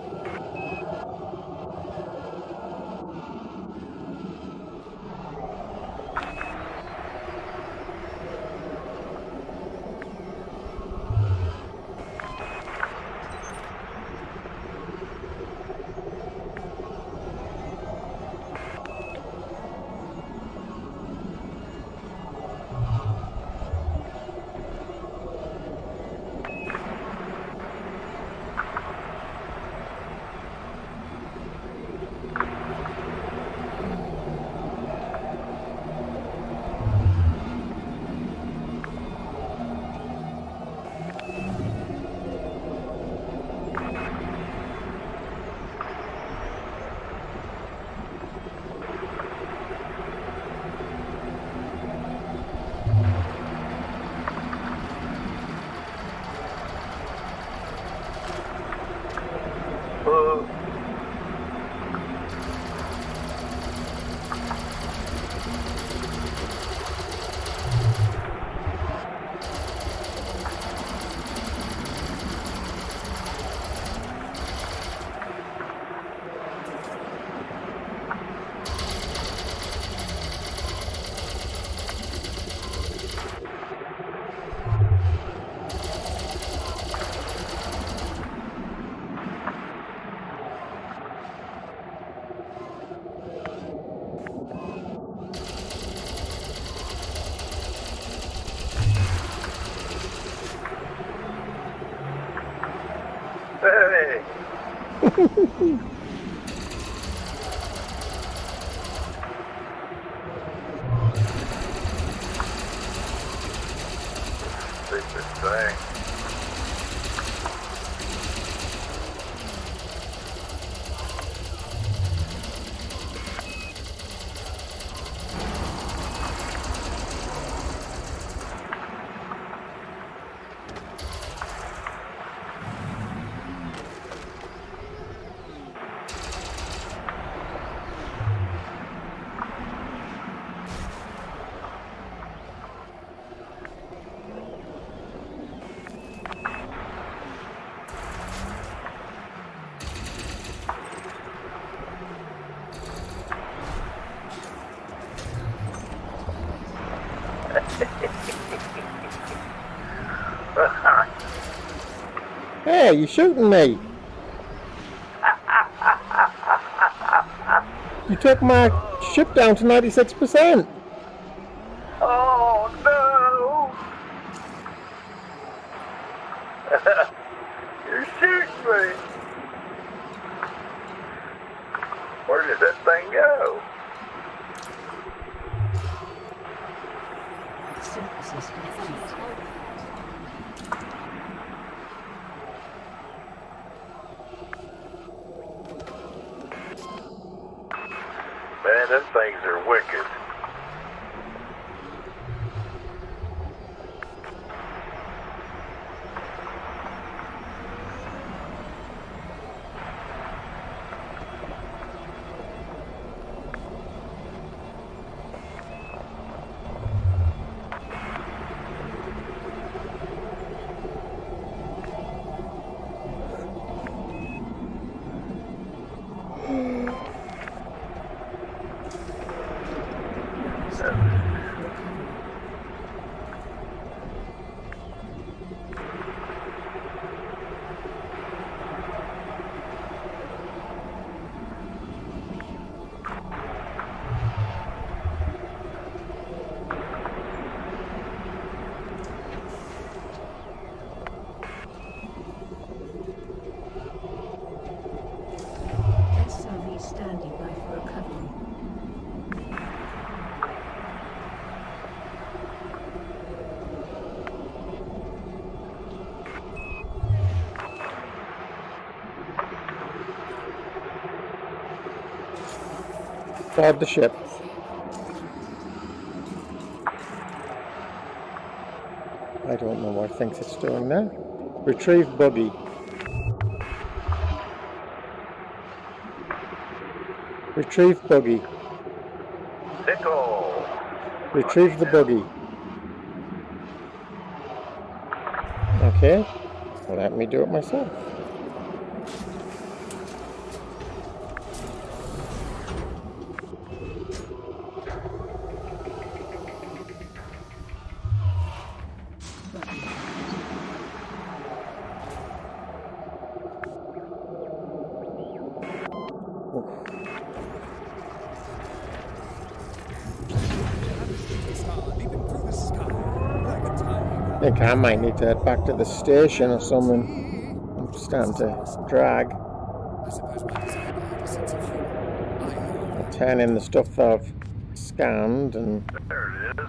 Hey! Stupid thing. Hey, you're shooting me! You took my ship down to 96%! Oh no! You're shooting me! Where did that thing go? Synthesis complete. Man, them things are wicked. Board the ship. I don't know what it thinks it's doing there. Retrieve buggy. Retrieve buggy. Pickle. Retrieve the buggy. Okay, let me do it myself. I think I might need to head back to the station or something. I'm starting to drag. I suppose my design had a sense of humor. I'll turn in the stuff that I've scanned and... There it is.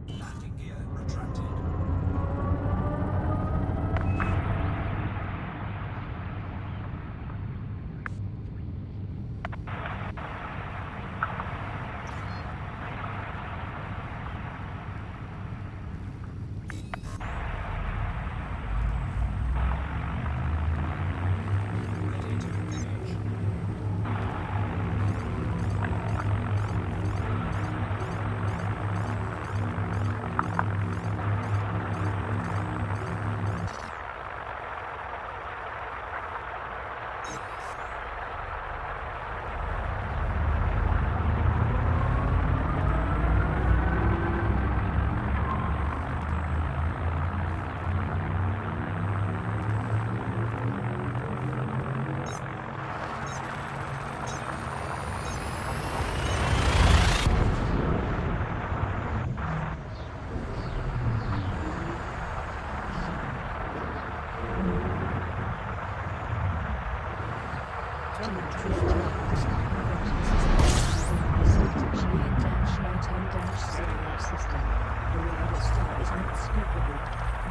Landing gear retracted. Ready to engage.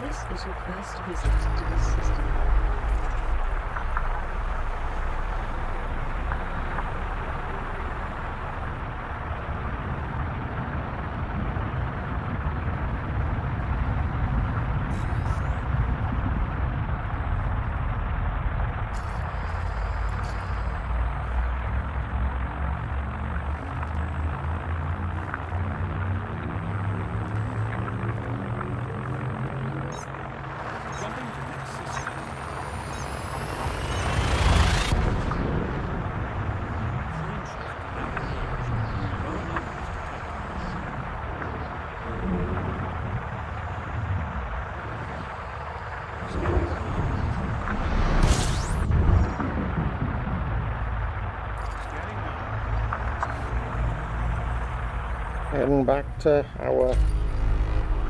This is your first visit to this system. Heading back to our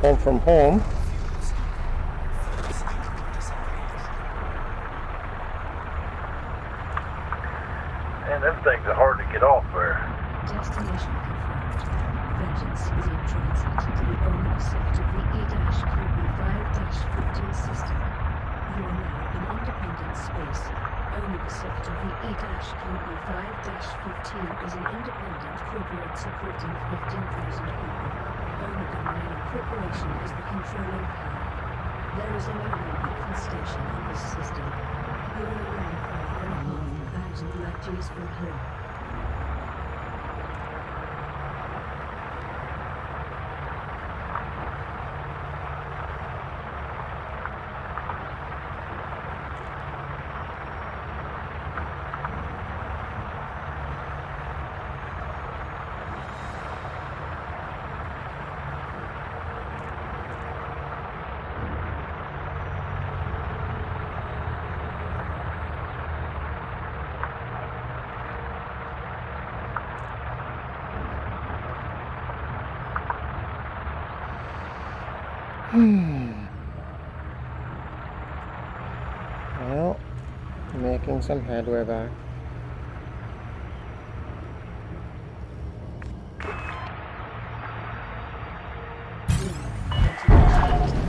home from home. Man, them things are hard to get off there. Destination confirmed. Vengeance is in transit to the Omega sector of the E-QB5-15 system. You are now in independent space. Omega sector of the E-QB5-15 is an independent corporate supporting 15,000 people. Omega Mining Corporation is the controlling power. There is only one beacon station in this system. You are around 5,500 light years from home. Well, making some headway back.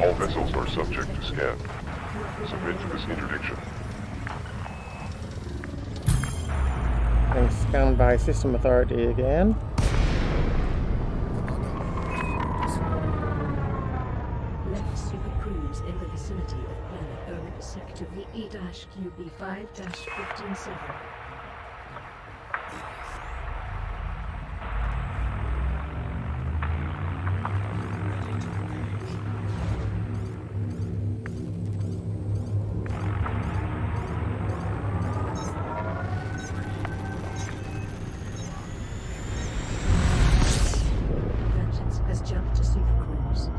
All vessels are subject to scan. Submit to this interdiction. Being scanned by System Authority again. Left Super Cruise in the vicinity of planet Omega sector of the E-QB5-157. Vengeance has jumped to Super Cruise.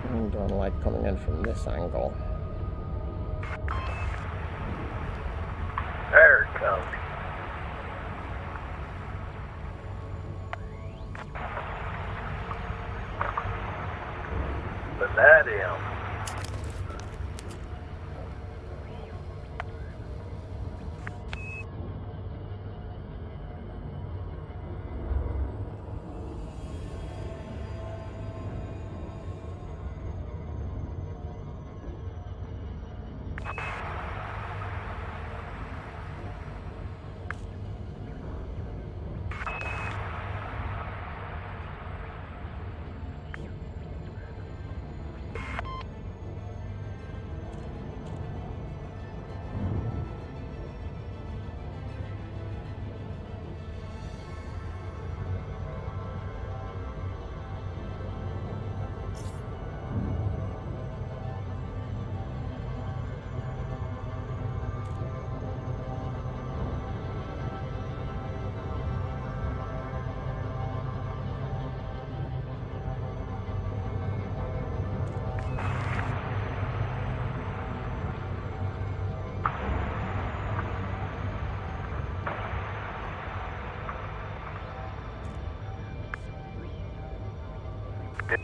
I don't like coming in from this angle. There it comes. Vanadium.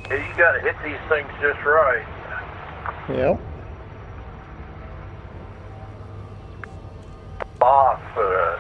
You gotta hit these things just right. Yep. Phosphorus.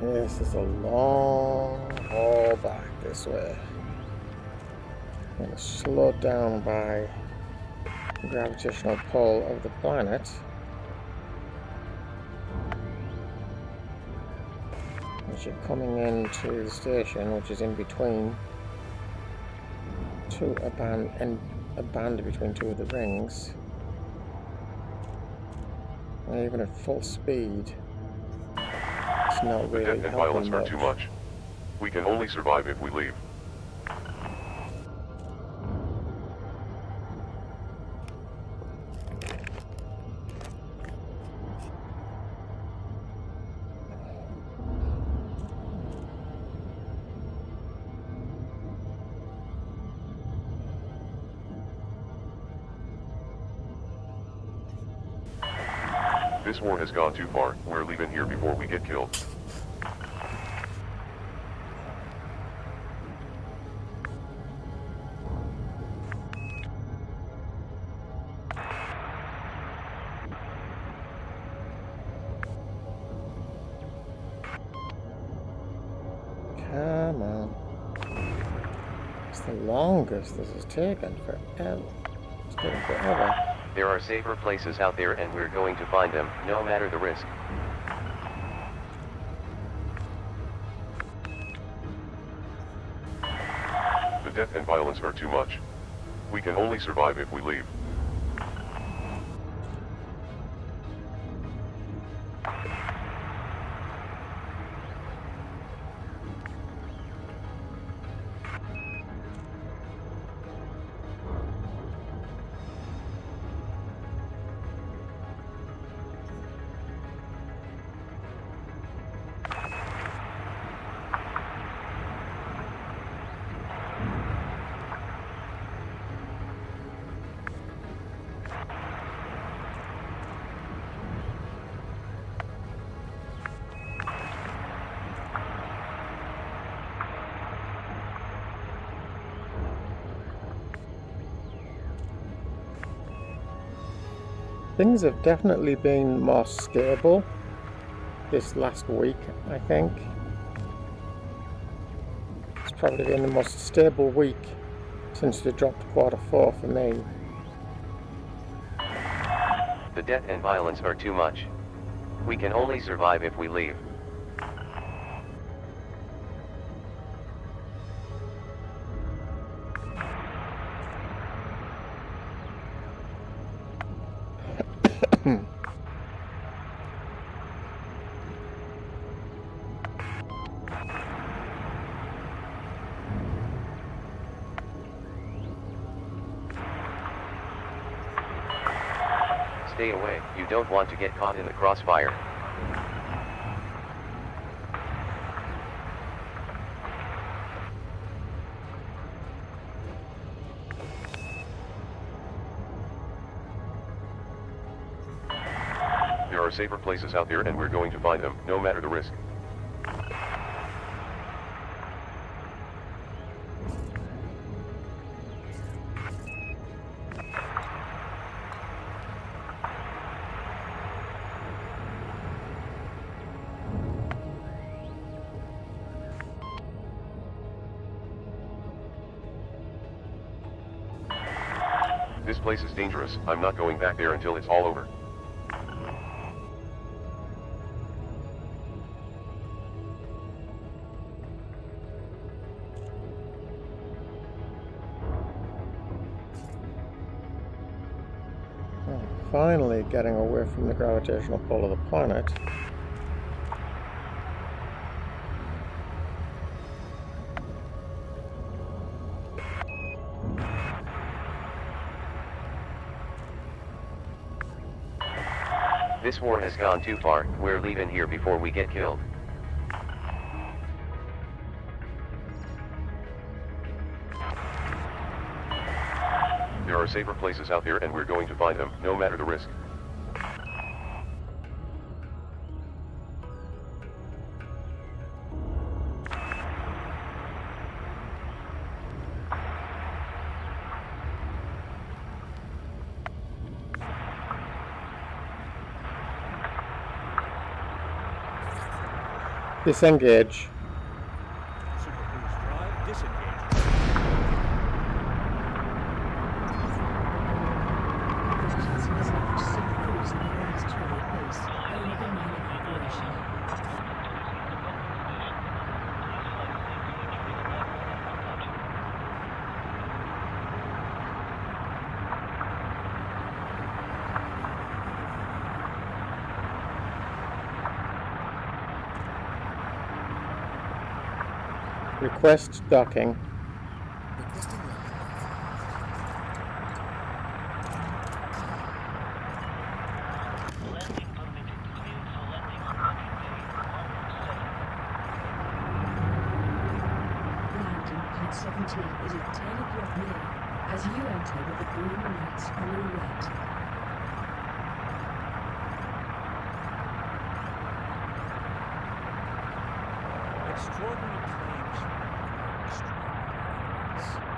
This is a long haul back this way. And it's slowed down by the gravitational pull of the planet. As you're coming into the station, which is in between a band between two of the rings. And even at full speed, it's not really The death and violence are too much. We can only survive if we leave. This war has gone too far. We're leaving here before we get killed. Come on. It's the longest this has taken forever. It's taken forever. There are safer places out there and we're going to find them, no matter the risk. The death and violence are too much. We can only survive if we leave. Things have definitely been more stable this last week, I think. It's probably been the most stable week since they dropped Q4 for me. The death and violence are too much. We can only survive if we leave. Stay away, you don't want to get caught in the crossfire. There are safer places out there and we're going to find them, no matter the risk. This place is dangerous. I'm not going back there until it's all over. Finally getting away from the gravitational pull of the planet. This war has gone too far, we're leaving here before we get killed. There are safer places out there and we're going to find them, no matter the risk. Disengage. Super Cruise drive disengaged. Super Cruise advanced trade base. Omega mining operation. Request docking. Requesting landing. Landing pad 17 is at 10 o'clock near. As you enter with the green lights blue red. Extraordinary claims. Extraordinary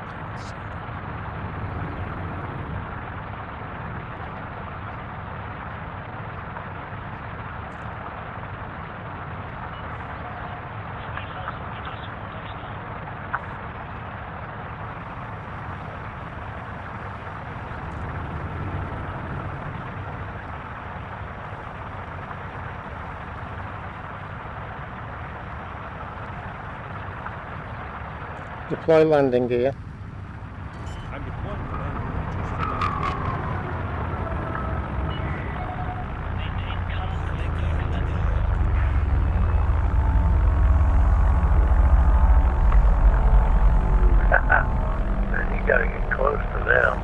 evidence. Deploy landing gear. I'm deploying the landing launchers for landing. Then you gotta get close to them.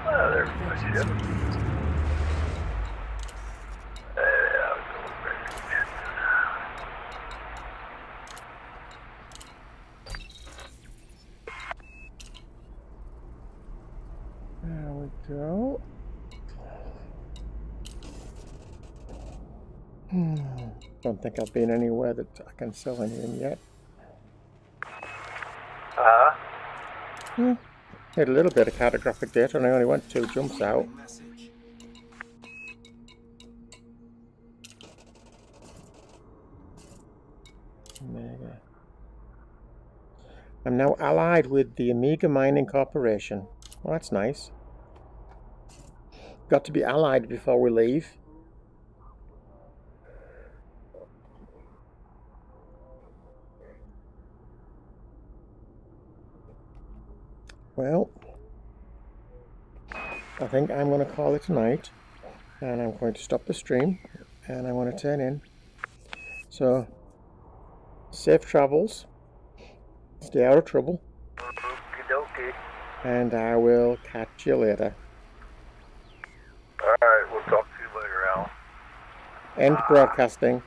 Oh, there's my ship. There we go. Don't think I've been anywhere that I can sell anything yet. Had a little bit of cartographic data and I only went 2 jumps out. Message. Omega. I'm now allied with the Omega Mining Corporation. Well, that's nice. Got to be allied before we leave. Well, I think I'm going to call it a night, and I'm going to stop the stream, and I want to turn in. So, safe travels, stay out of trouble, Okey-dokey. and I will catch you later. Alright, we'll talk to you later, Al. End broadcasting.